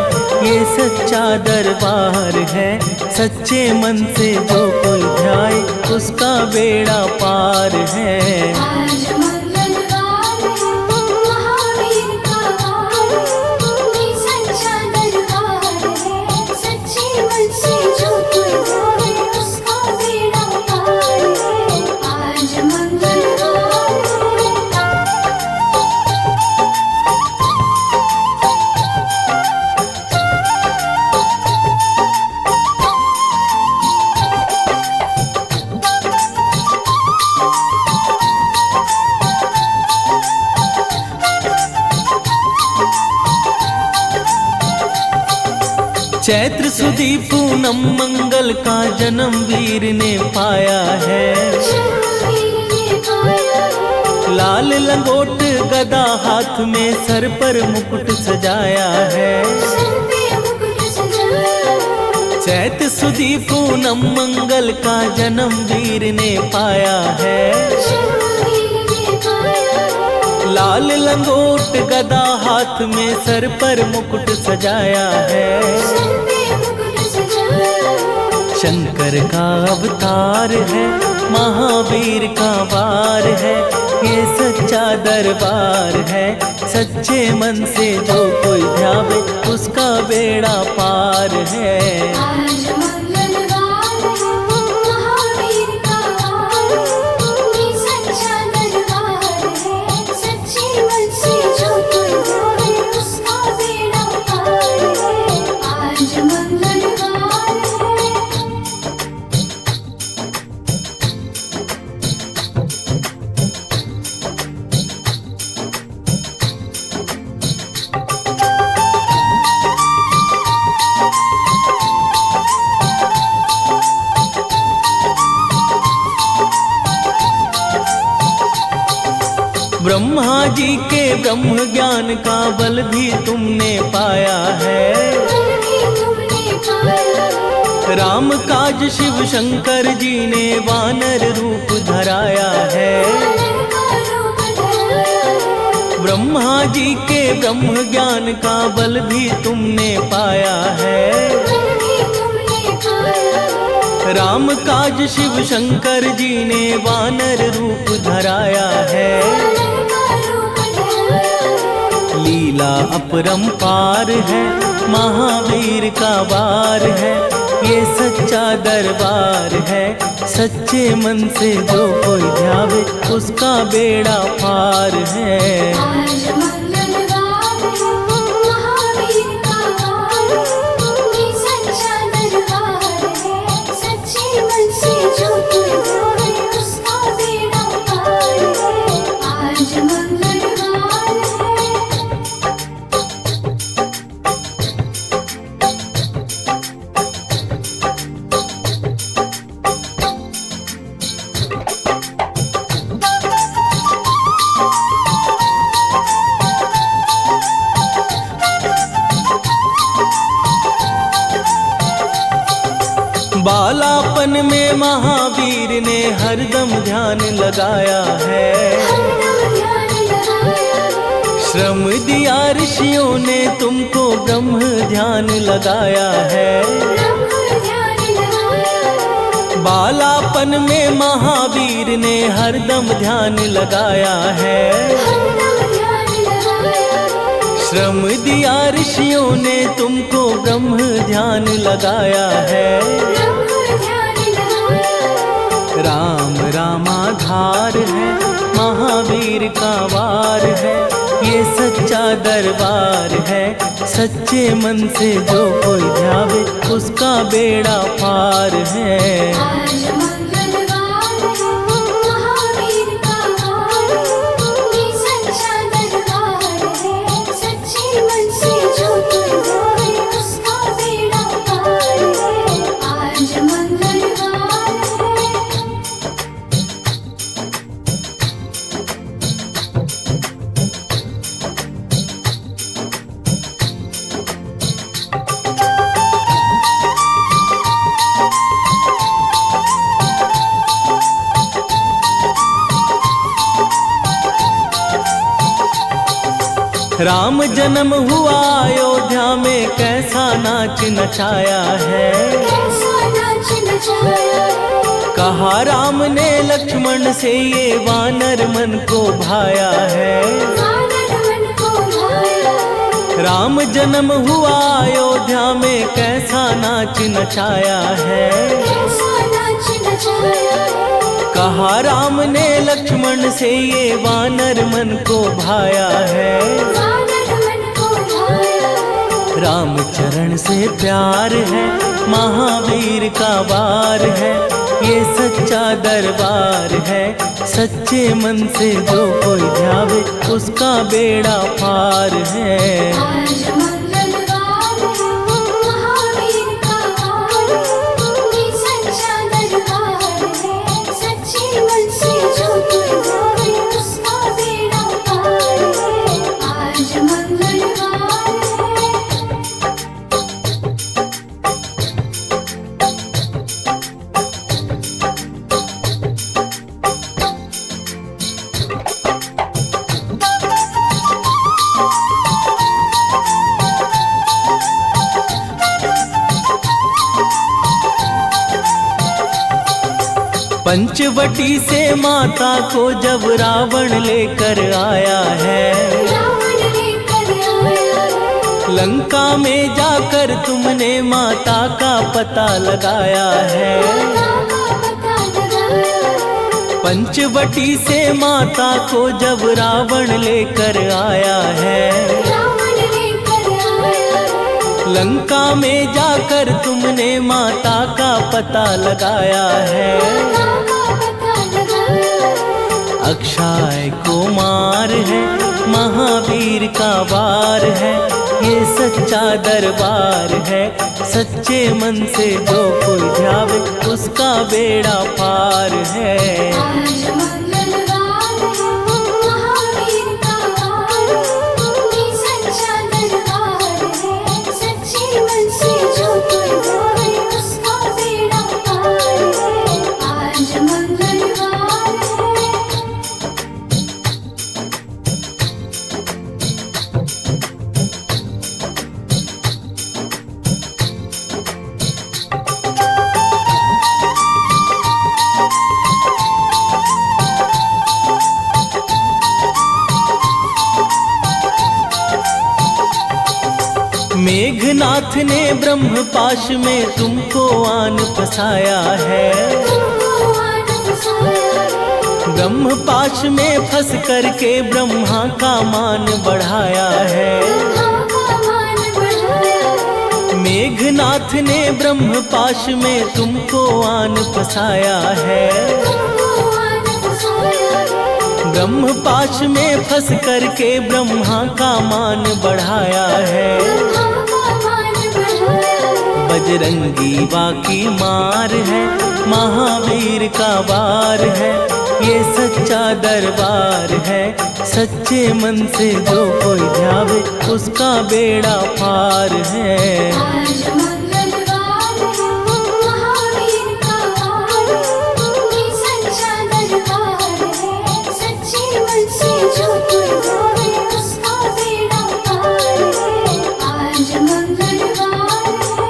ये सच्चा दरबार है, सच्चे मन से जो कोई ध्याए उसका बेड़ा पार है। आज मंगलवार है, महावीर का वार है। ये सच्चा दरबार है, सच्चे मन से जो कोई ध्याए उसका बेड़ा पार है। आज मंगलवार है। चैत्र सुदी पूनम मंगल का जन्म वीर ने पाया है। शरणवीर ने पाया है। लाल लंगोट गदा हाथ में, सर पर मुकुट सजाया है। सर पे मुकुट सजाया है। चैत्र सुदी पूनम मंगल का जन्म वीर ने पाया है। शरणवीर ने पाया है। लाल लंगोट गदा हाथ में, सर पर मुकुट सजाया है। सर पे मुकुट सजाया है। शंकर का अवतार है, महावीर का वार है। ये सच्चा दरबार है, सच्चे मन से जो कोई ध्यावे उसका बेड़ा पार है। आज मंगलवार है, महावीर का वार है। ये सच्चा दरबार है, सच्चे मन से जो कोई ध्याए उसका बेड़ा पार है। आज मंगलवार है। ब्रह्मा जी के ब्रह्म ज्ञान का बल भी तुमने पाया है। बल भी तुमने पाया है। राम काज शिव शंकर जी ने वानर रूप धराया है। वानर का रूप धराया है। ब्रह्मा जी के ब्रह्म ज्ञान का बल भी तुमने पाया है। बल भी तुमने पाया है। राम काज शिव शंकर जी ने वानर रूप धराया है। वानर का रूप धराया है। लीला अपरंपार है, महावीर का वार है। ये सच्चा दरबार है, सच्चे मन से जो कोई ध्यावे उसका बेड़ा पार है। आज मंगलवार है, महावीर का वार है। ये सच्चा दरबार है, सच्चे मन से जो कोई ध्याए उसका बेड़ा पार है। आज मंगलवार है। बालापन में महावीर ने हरदम ध्यान लगाया है। हरदम ध्यान लगाया है। श्रम दिया ऋषियों ने तुमको, ब्रह्म ध्यान लगाया है। ब्रह्म ध्यान लगाया है। बालापन में महावीर ने हरदम ध्यान लगाया है। हरदम ध्यान लगाया है। श्रम दिया ऋषियों ने तुमको, ब्रह्म ध्यान लगाया है। ब्रह्म ध्यान लगाया, राम रामाधार है, महावीर का वार है। ये सच्चा दरबार है, सच्चे मन से जो कोई ध्यावे उसका बेड़ा पार है। आज मंगलवार है, महावीर का वार है। ये सच्चा दरबार है, सच्चे मन से जो कोई ध्यावे उसका बेड़ा पार है। आज मंगलवार है। राम जन्म हुआ अयोध्या में, कैसा नाच नचाया है। कैसा नाच नचाया है, कहा राम ने लक्ष्मण से, ये वानर मन को भाया है। वानर मन को भाया है। राम जन्म हुआ अयोध्या में, कैसा नाच नचाया है। कैसा नाच नचाया है, कहा राम ने लक्ष्मण से, ये वानर मन को भाया है। वानर मन को भाया है। राम चरण से प्यार है, महावीर का वार है। ये सच्चा दरबार है, सच्चे मन से जो कोई ध्यावे उसका बेड़ा पार है। आज मंगलवार है, महावीर का वार है। ये सच्चा दरबार है, सच्चे मन से जो कोई ध्यावे उसका बेड़ा पार है। आज मंगलवार है। पंचवटी से माता को जब रावण लेकर आया है, रावण लेकर आया है। लंका में जाकर तुमने माता का पता लगाया है। माता का पता लगाया है। पंचवटी से माता को जब रावण लेकर आया है, रावण लेकर आया है। लंका में जाकर तुमने माता का पता लगाया है। माता का पता लगाया है। अक्षय कुमार है, महावीर का वार है। ये सच्चा दरबार है, सच्चे मन से जो कोई ध्यावे उसका बेड़ा पार है। आज मंगलवार है, महावीर का वार है। ये सच्चा दरबार है, सच्चे मन से जो कोई ध्यावे उसका बेड़ा पार है। आज मंगलवार है। मेघनाथ ने ब्रह्म पाश में तुमको आन फसाया है। तुमको आन फसाया है। ब्रह्म पाश में फंस करके ब्रह्मा का मान बढ़ाया है। ब्रह्मा का मान बढ़ाया है। मेघनाथ ने ब्रह्म पाश में तुमको आन फसाया है। तुमको आन फसाया है। ब्रह्म पाश में फंस करके ब्रह्मा का मान बढ़ाया है। ब्रह्मा का मान बढ़ाया है। बजरंगी बाकी मार है, महावीर का वार है। ये सच्चा दरबार है, सच्चे मन से जो कोई ध्यावे उसका बेड़ा पार है। आज मंगलवार है, महावीर का वार है। ये सच्चा दरबार है, सच्चे मन से जो कोई ध्यावे उसका बेड़ा पार है। आज मंगलवार है।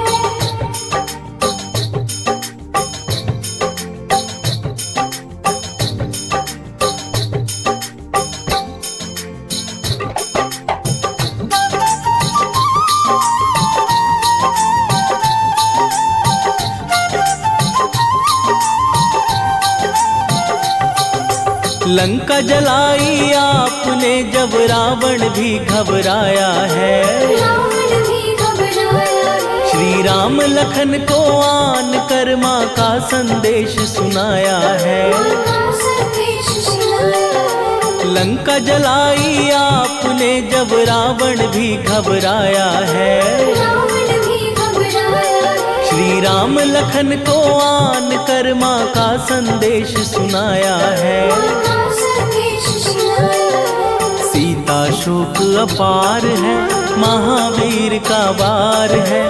लंका जलाई आपने जब रावण भी घबराया है। रावण भी घबराया है। श्री राम लखन को आन कर माँ का संदेश सुनाया है। माँ का संदेश सुनाया है। लंका जलाई आपने जब रावण भी घबराया है। रावण भी घबराया है। श्री राम लखन को आन कर माँ का संदेश सुनाया है। माँ का संदेश सुनाया है। सीता शोक अपार है, महावीर का वार है,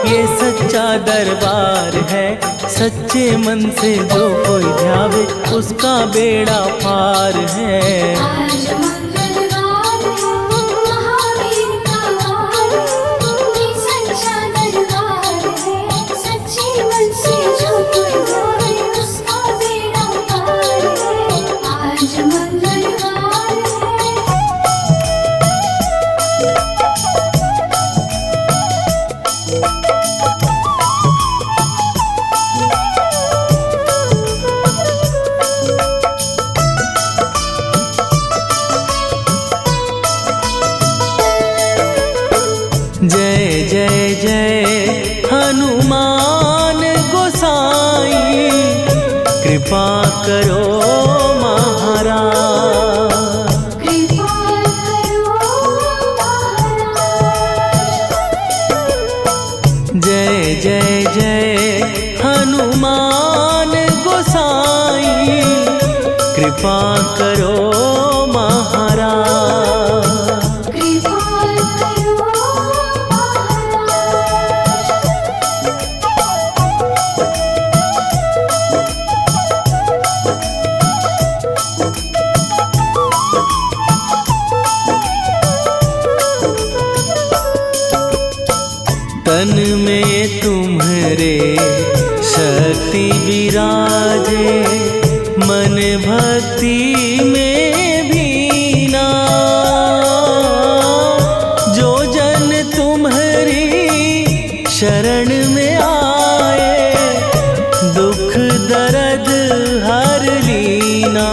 ये सच्चा दरबार है। सच्चे मन से जो कोई ध्यावे उसका बेड़ा पार है। आज मंगलवार है, महावीर का वार है, ये सच्चा दरबार है। सच्चे मन से जो कोई ध्यावे उसका बेड़ा पार है। आज मंगलवार है। जय जय जय हनुमान गोसाई, कृपा करो महाराज। कृपा करो महाराज। जय जय जय हनुमान गोसाई, कृपा करो महाराज। कृपा करो तन में तुम्हारे शक्ति विराजे, मन भक्ति में भीना। जो जन तुम्हारी शरण में आए, दुख दर्द हर लीना।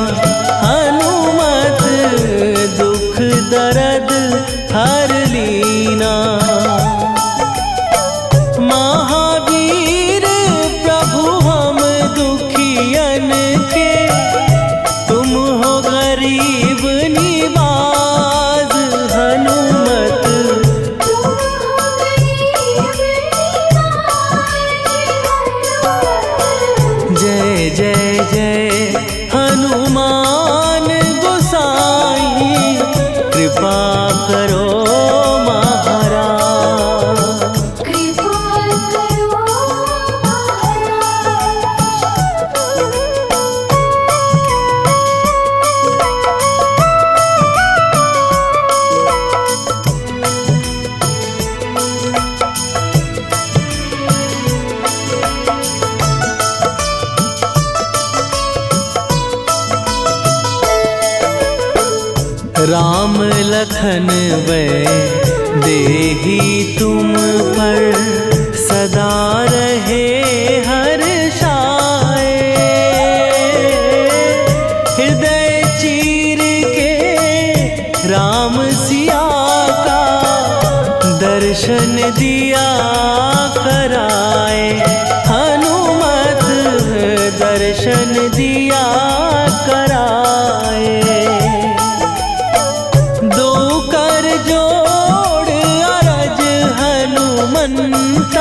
हनुमत दुख दर्द हर लीना। महावीर प्रभु हम दुखियन के, तुम हो गरीब निवाज। हनुमत तुम हो गरीब निवाज। जय जय जय हनुमान गोसाई, कृपा करो महाराज। कृपा करो राम लखन वे देही तुम पर, सदा रहे हर्षाए। हृदय चीर के राम सिया का, दर्शन दिया कराए। हनुमत दर्शन दिया कराए। दो कर जोड़ अरज हनुमंत,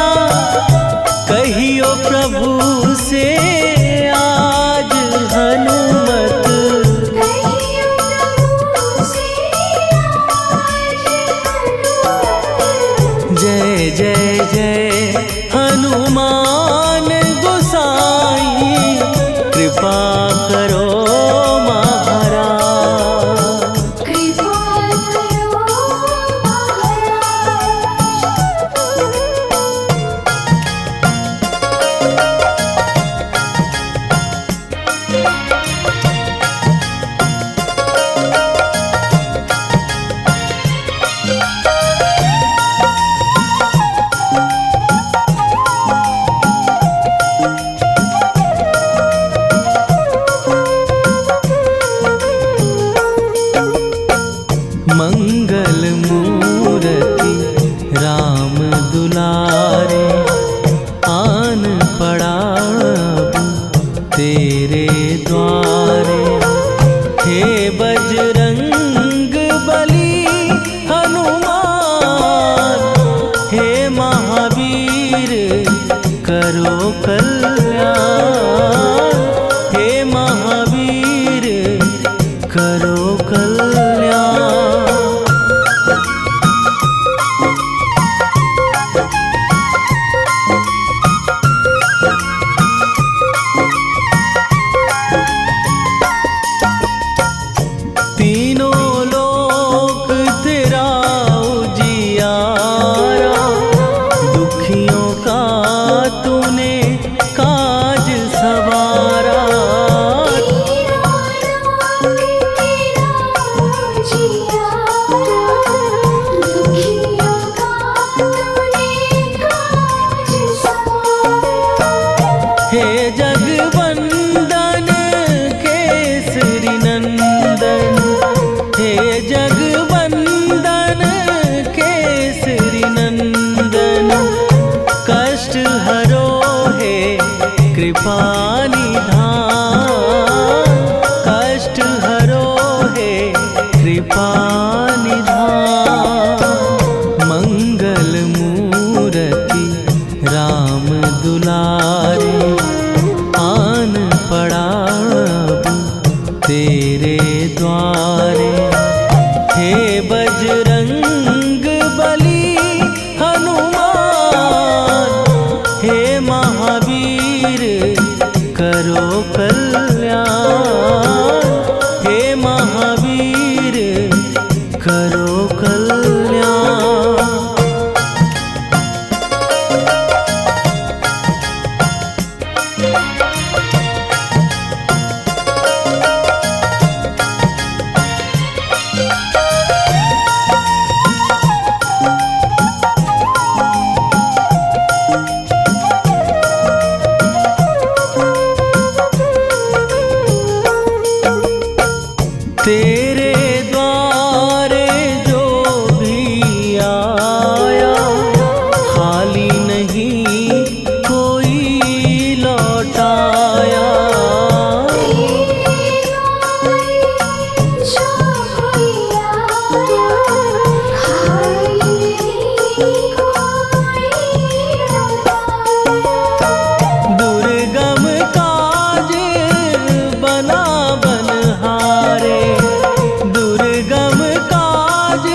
करो कल्याण, हे महावीर करो कल्याण। तीनों लोक तेरा उजियारा, दुखियों का तूने काज सवारा। हे जगवंदन केसरी नंदन, हे जगवंदन केसरी नंदन, कष्ट हरो हे कृपा निधान, कष्ट हरो हे कृपा निधान। मंगल मूर्ति राम दुलारे, आन पड़ा अब तेरे द्वारे। हे बजरंग बली हनुमान, हे महावीर करो कल्याण, हे महावीर करो कल्याण। तेरे द्वारे जो भी आया, खाली नहीं कोई लौटाया। दुर्गम काज बना बनहारे, दुर्गम काज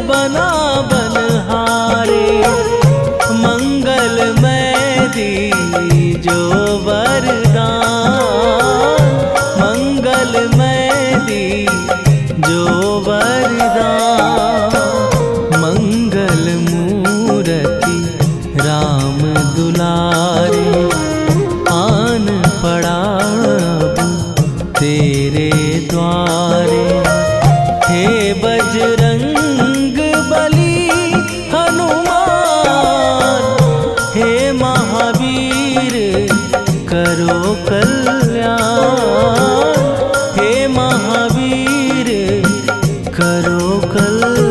बना बनहारे। मंगलमय दीजो वरदान, मंगलमय दीजो वरदान। मंगल मूर्ति राम दुलारे, आन पड़ा अब तेरे द्वारे। हे बजरंग बली हनुमान, हे महावीर करो कल्याण, हे महावीर करो कल्याण।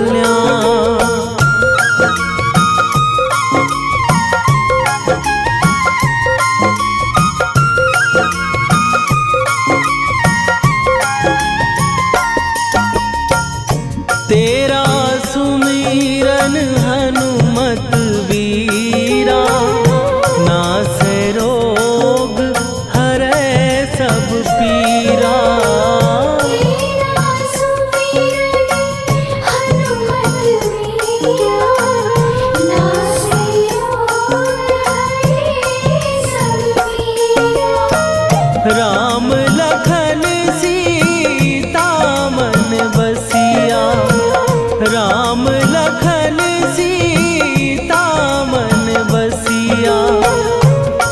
तेरा सुमिरन हनुमत वीरा, नासै रोग हरै सब पीरा। राम लखन सीता मन बसिया, राम लखन सीता मन बसिया।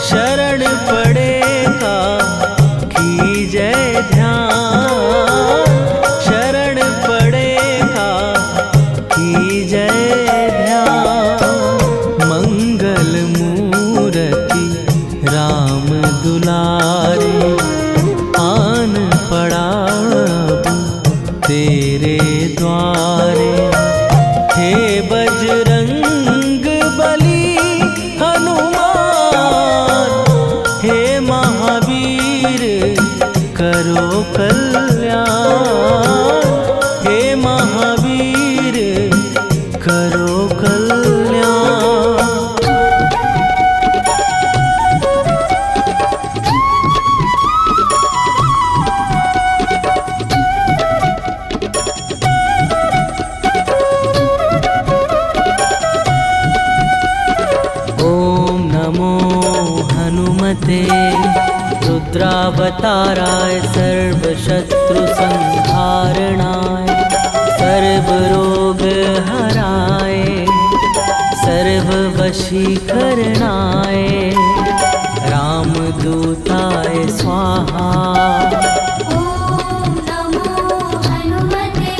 शरण पड़े का कीजय ध्यान, शरण पड़े का कीजय ध्यान। मंगल मूर्ति राम दुलारे, आन पड़ा अब तेरे द्वारे। हे बजरंग बली हनुमान, हे महावीर करो कल्याण, हे महावीर करो कल्याण। नमो हनुमते रुद्रावताराय सर्वशत्रुसंहारणाय सर्वरोगहराय सर्ववशीकरणाय रामदूताय स्वाहा। ॐ नमो हनुमते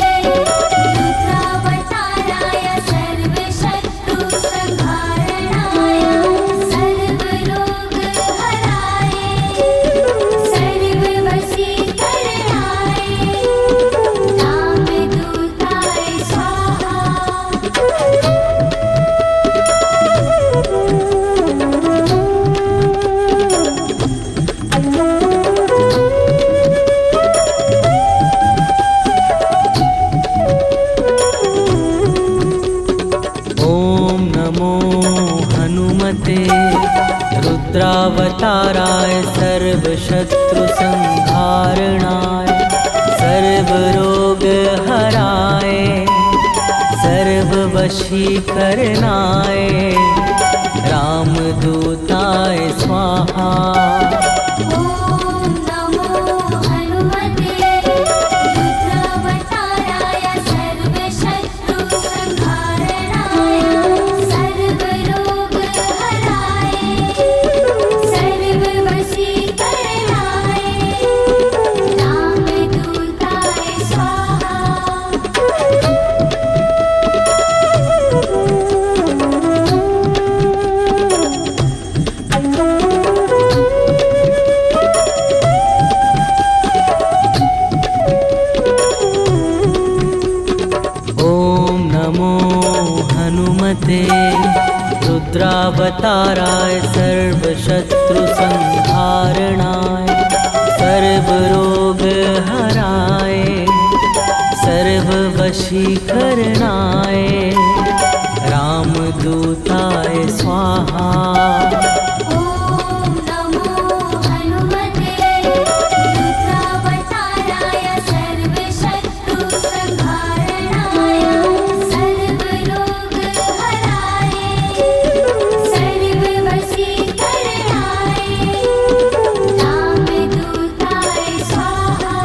रुद्रावताराय सर्वशत्रुसंहारणाय सर्वरोगहराय सर्ववशीकरणाय रामदूताय स्वाहा। ॐ नमो हनुमते रुद्रावताराय सर्वशत्रुसंहारणाय सर्वरोगहराय सर्ववशीकरणाय रामदूताय स्वाहा। ॐ नमो हनुमते रुद्रावताराय सर्वशत्रुसंहारणाय सर्वरोगहराय सर्ववशीकरणाय रामदूताय स्वाहा। ॐ नमो हनुमते रुद्रावताराय सर्वशत्रुसंहारणाय सर्वरोगहराय सर्ववशीकरणाय रामदूताय स्वाहा। ॐ नमो हनुमते रुद्रावताराय सर्वशत्रुसंहारणाय सर्वरोगहराय सर्ववशीकरणाय रामदूताय स्वाहा।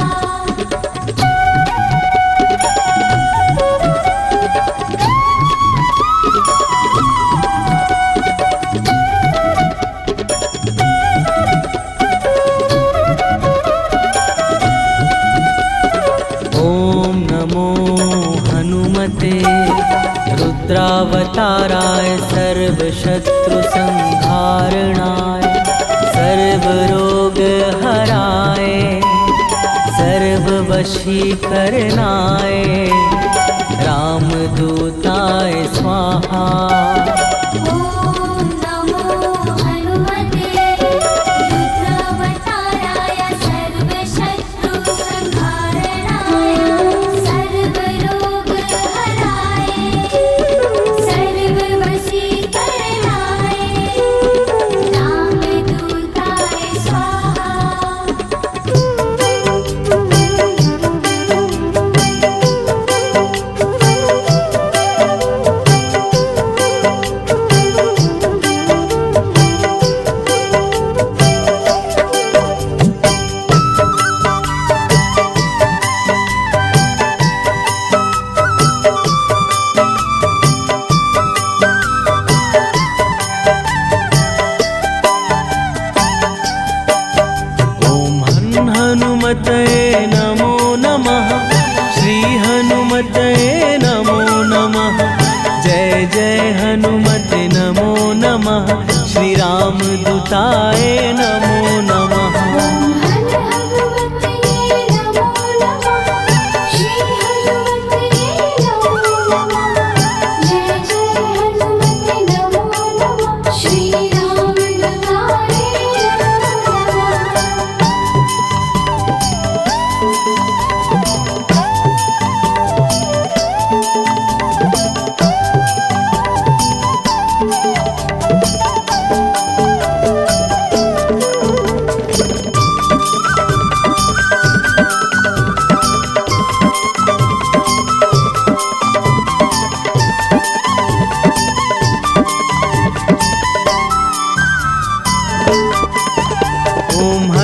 ॐ नमो हनुमते रुद्रावताराय सर्वशत्रुसंहारणाय सर्वरोगहराय सर्ववशीकरणाय रामदूताय स्वाहा। ॐ नमो हनुमते रुद्रावताराय सर्वशत्रुसंहारणाय सर्वरोगहराय सर्ववशीकरणाय रामदूताय स्वाहा। हनुमतये नमो नमः। श्री हनुमतये नमो नमः। जय जय हनुमते नमो नमः। श्री रामदूताय नमो नमः। हनुमते नमो नमः। श्री हनुमते नमो नमः। जय जय हनुमते नमो नमः। श्री रामदूताय नमो नमः।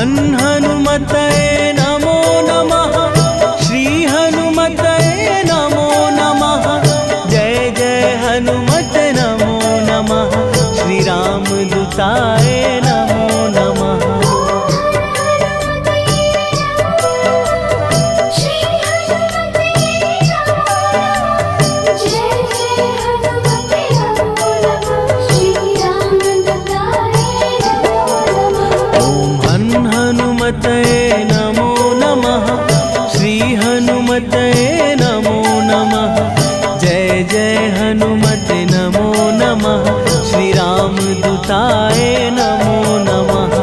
हन हनुमतये नमो नमः, श्री हनुमतये नमो नमः। जय जय हनुमत नमो नमः, श्री राम दूताय नमो नमः। हनुमतये नमो नमः, श्री हनुमतये नमो नमः। जय जय हनुमत नमो नमः, श्री राम दूताय नमो नमः।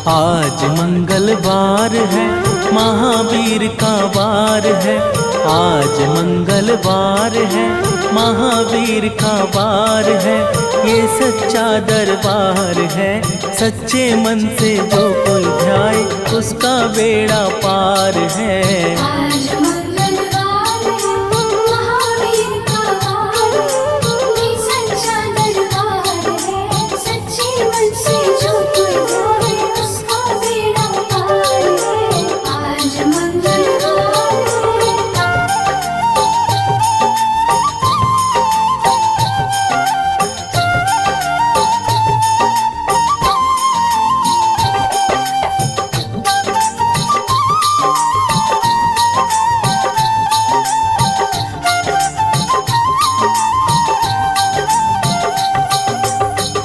आज मंगलवार है, महावीर का वार है। आज मंगलवार है, महावीर का वार है। ये सच्चा दरबार है, सच्चे मन से जो कोई ध्याए उसका बेड़ा पार है। आज मंगलवार है, महावीर का वार है। ये सच्चा दरबार है, सच्चे मन से जो कोई ध्याए उसका बेड़ा पार है। आज मंगलवार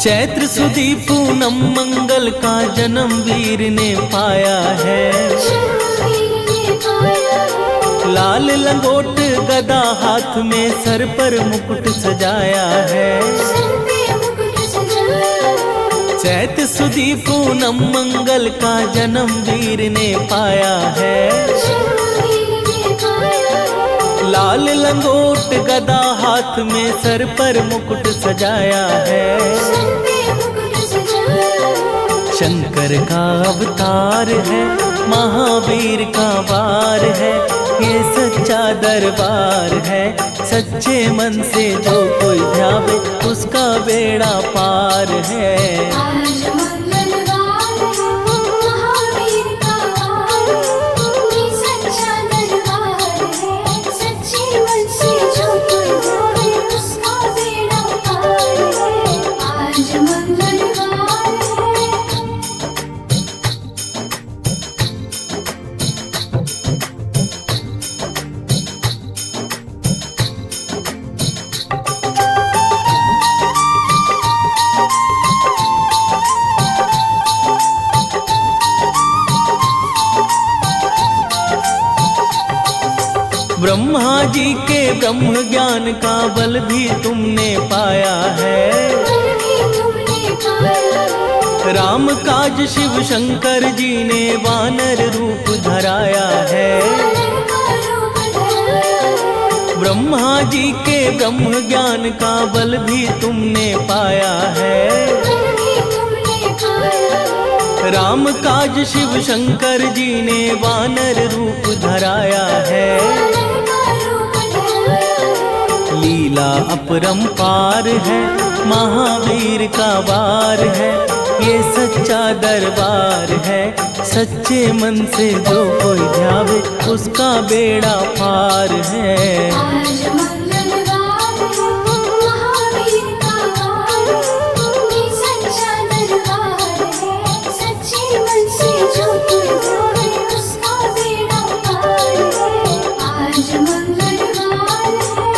चैत्र सुदी पूनम मंगल का जन्म वीर ने पाया है। शरणवीर ने पाया है। लाल लंगोट गदा हाथ में, सर पर मुकुट सजाया है। सर पे मुकुट सजाया है। चैत्र सुदी पूनम मंगल का जन्म वीर ने पाया है। शरणवीर ने पाया है। लाल लंगोट गदा हाथ में, सर पर मुकुट सजाया है। सर पे मुकुट सजाया है। शंकर का अवतार है, महावीर का वार है। ये सच्चा दरबार है, सच्चे मन से जो कोई ध्यावे उसका बेड़ा पार है। आज मंगलवार है, महावीर का वार है। ये सच्चा दरबार है, सच्चे मन से जो कोई ध्याए उसका बेड़ा पार है। आज मंगलवार है। ब्रह्मा जी के ब्रह्म ज्ञान का बल भी तुमने पाया है। बल भी तुमने पाया है। राम काज शिव शंकर जी ने वानर रूप धराया है। वानर का रूप धराया है। ब्रह्मा जी के ब्रह्म ज्ञान का बल भी तुमने पाया है। बल भी तुमने पाया है। राम काज शिव शंकर जी ने वानर रूप धराया है। वानर का रूप धराया है। लीला अपरंपार है, महावीर का वार है। ये सच्चा दरबार है, सच्चे मन से जो कोई ध्यावे उसका बेड़ा पार है। आज मंगलवार है, महावीर का वार है। ये सच्चा दरबार है, सच्चे मन से जो कोई ध्याए उसका बेड़ा पार है। आज मंगलवार है।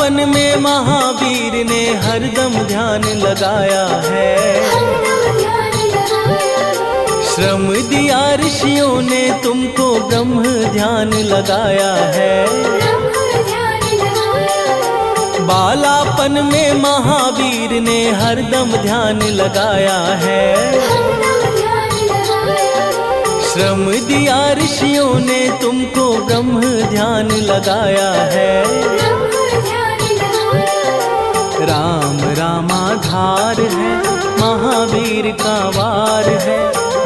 बालापन में महावीर ने हरदम ध्यान लगाया है। हरदम ध्यान लगाया है। श्रम दिया ऋषियों ने तुमको ब्रह्म ध्यान लगाया है। ब्रह्म ध्यान लगाया है। बालापन में महावीर ने हरदम ध्यान लगाया है। हरदम ध्यान लगाया है। श्रम दिया ऋषियों ने तुमको ब्रह्म ध्यान लगाया है। ब्रह्म ध्यान लगाया है। राम रामाधार है, महावीर का वार है,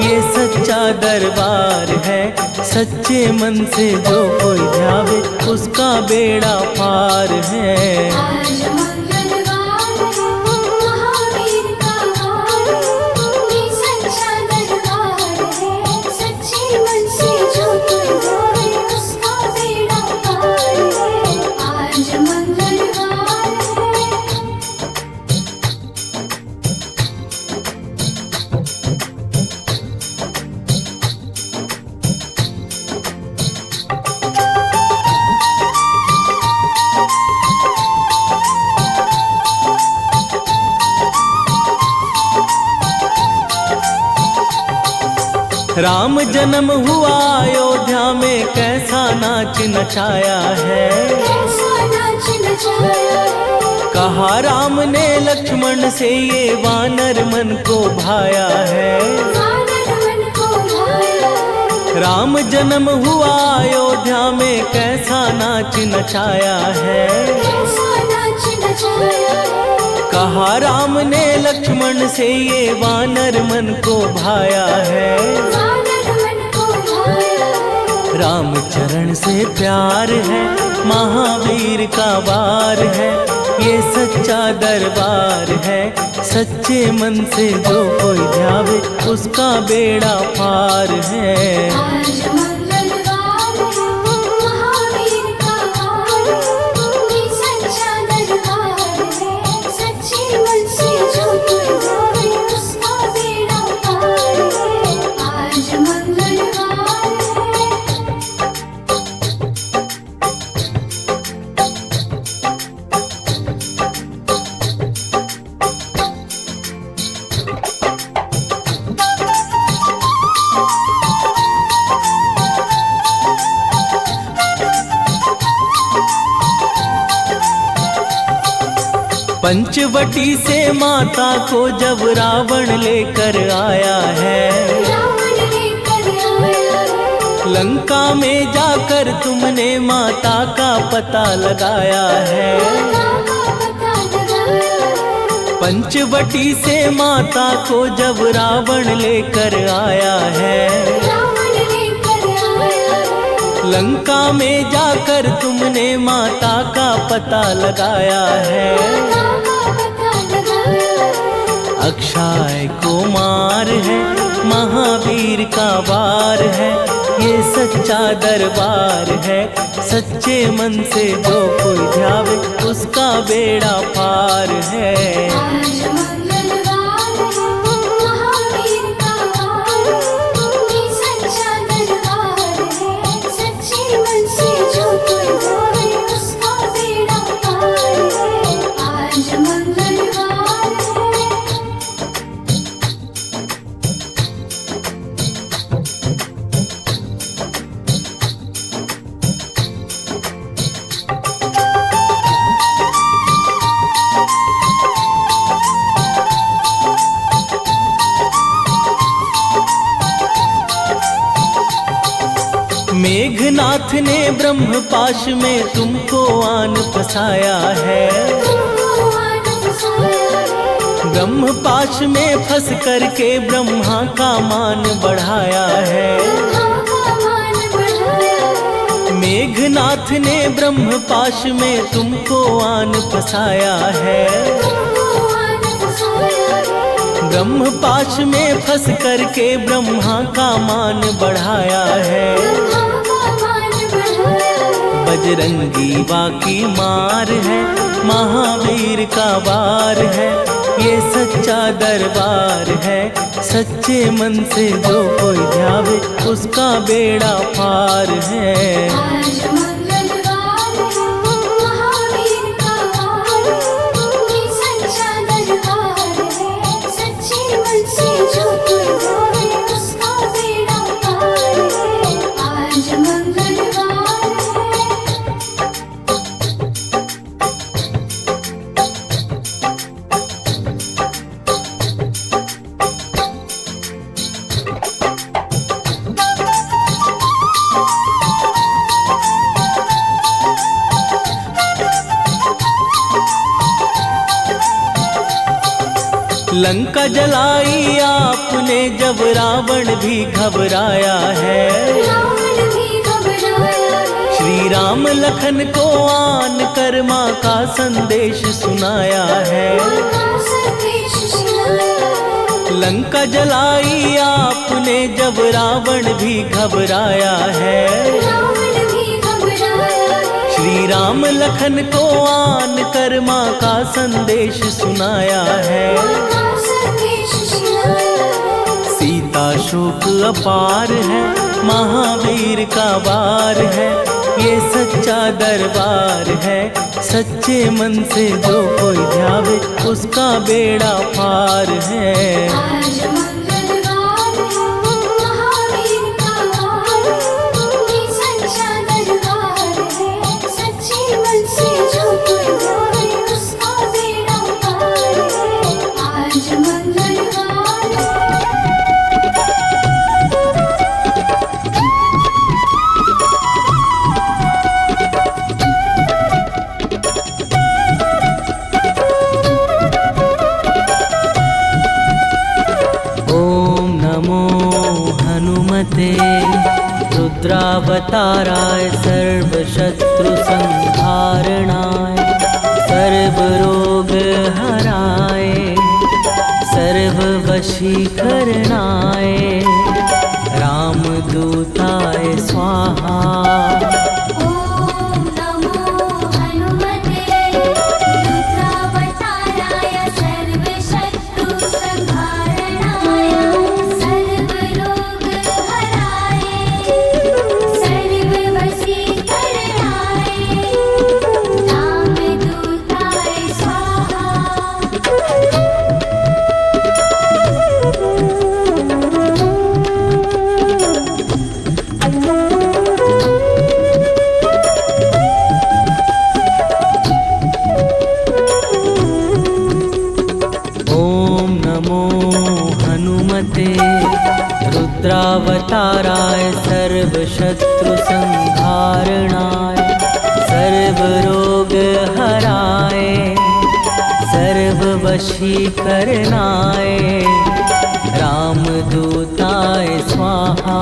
ये सच्चा दरबार है। सच्चे मन से जो कोई ध्यावे उसका बेड़ा पार है। आज मंगलवार है, महावीर का वार है, ये सच्चा दरबार है। सच्चे मन से जो कोई ध्यावे उसका बेड़ा पार है। आज मंगलवार है। राम जन्म हुआ अयोध्या में, कैसा नाच नचाया है। कैसा नाच नचाया है। कहा राम ने लक्ष्मण से ये वानर मन को भाया है। वानर मन को भाया है। राम जन्म हुआ अयोध्या में, कैसा नाच नचाया है। कैसा नाच नचाया है। कहा राम ने लक्ष्मण से ये वानर मन को भाया है। वानर मन को भाया है। राम चरण से प्यार है, महावीर का वार है, ये सच्चा दरबार है। सच्चे मन से जो कोई ध्यावे उसका बेड़ा पार है। आज मंगलवार है, महावीर का वार है, ये सच्चा दरबार है। सच्चे मन से जो कोई ध्यावे उसका बेड़ा पार है। आज मंगलवार है। पंचवटी से माता को जब रावण लेकर आया है। रावण लेकर आया है। लंका में जाकर तुमने माता का पता लगाया है। माता का पता लगाया है। पंचवटी से माता को जब रावण लेकर आया है। रावण लेकर आया है। लंका में जाकर तुमने माता का पता लगाया है। माता का पता लगाया है। अक्षय कुमार है, महावीर का वार है, ये सच्चा दरबार है। सच्चे मन से जो कोई ध्यावे उसका बेड़ा पार है। आज मंगलवार है, महावीर का वार है, ये सच्चा दरबार है। सच्चे मन से जो कोई ध्यावे उसका बेड़ा पार है। आज मंगलवार है। मेघनाथ ने ब्रह्म पाश में तुमको आन फसाया है। तुमको आन फसाया है। ब्रह्म पाश में फंस करके ब्रह्मा का मान बढ़ाया है। ब्रह्मा का मान बढ़ाया है। मेघनाथ ने ब्रह्म पाश में तुमको आन फसाया है। तुमको आन फसाया है। ब्रह्म पाश में फंस करके ब्रह्मा का मान बढ़ाया है। ब्रह्मा का मान बढ़ाया है। बजरंगी बाकी मार है, महावीर का वार है, ये सच्चा दरबार है। सच्चे मन से जो कोई ध्यावे उसका बेड़ा पार है। आज मंगलवार है, महावीर का लंका जलाई आपने जब रावण भी घबराया है। रावण भी घबराया है। श्री राम लखन को आन कर माँ का संदेश सुनाया है। माँ का संदेश सुनाया है। लंका जलाई आपने जब रावण भी घबराया है। रावण भी घबराया है। श्री राम लखन को आन कर माँ का संदेश सुनाया है। माँ का संदेश सुनाया है। सीता शोक अपार है, महावीर का वार है, ये सच्चा दरबार है। सच्चे मन से जो कोई ध्यावे उसका बेड़ा पार है। आज मंगलवार है, महावीर का वार है, ये सच्चा दरबार है। सच्चे मन से जो कोई ध्यावे उसका बेड़ा पार है। आज मंगलवार है। ओम नमो हनुमते रुद्रावताराय सर्वशत्रु संहारणाय सर्वरोग हराय सर्ववशीकरणाय रामदूताय स्वाहा। ओम नमो हनुमते रुद्रावताराय सर्वशत्रु संहारणाय सर्वरोग हराय सर्ववशीकरणाय रामदूताय स्वाहा। ओम नमो हनुमते रुद्रावताराय सर्वशत्रु संहारणाय सर्वरोग हराय सर्ववशीकरणाय रामदूताय स्वाहा।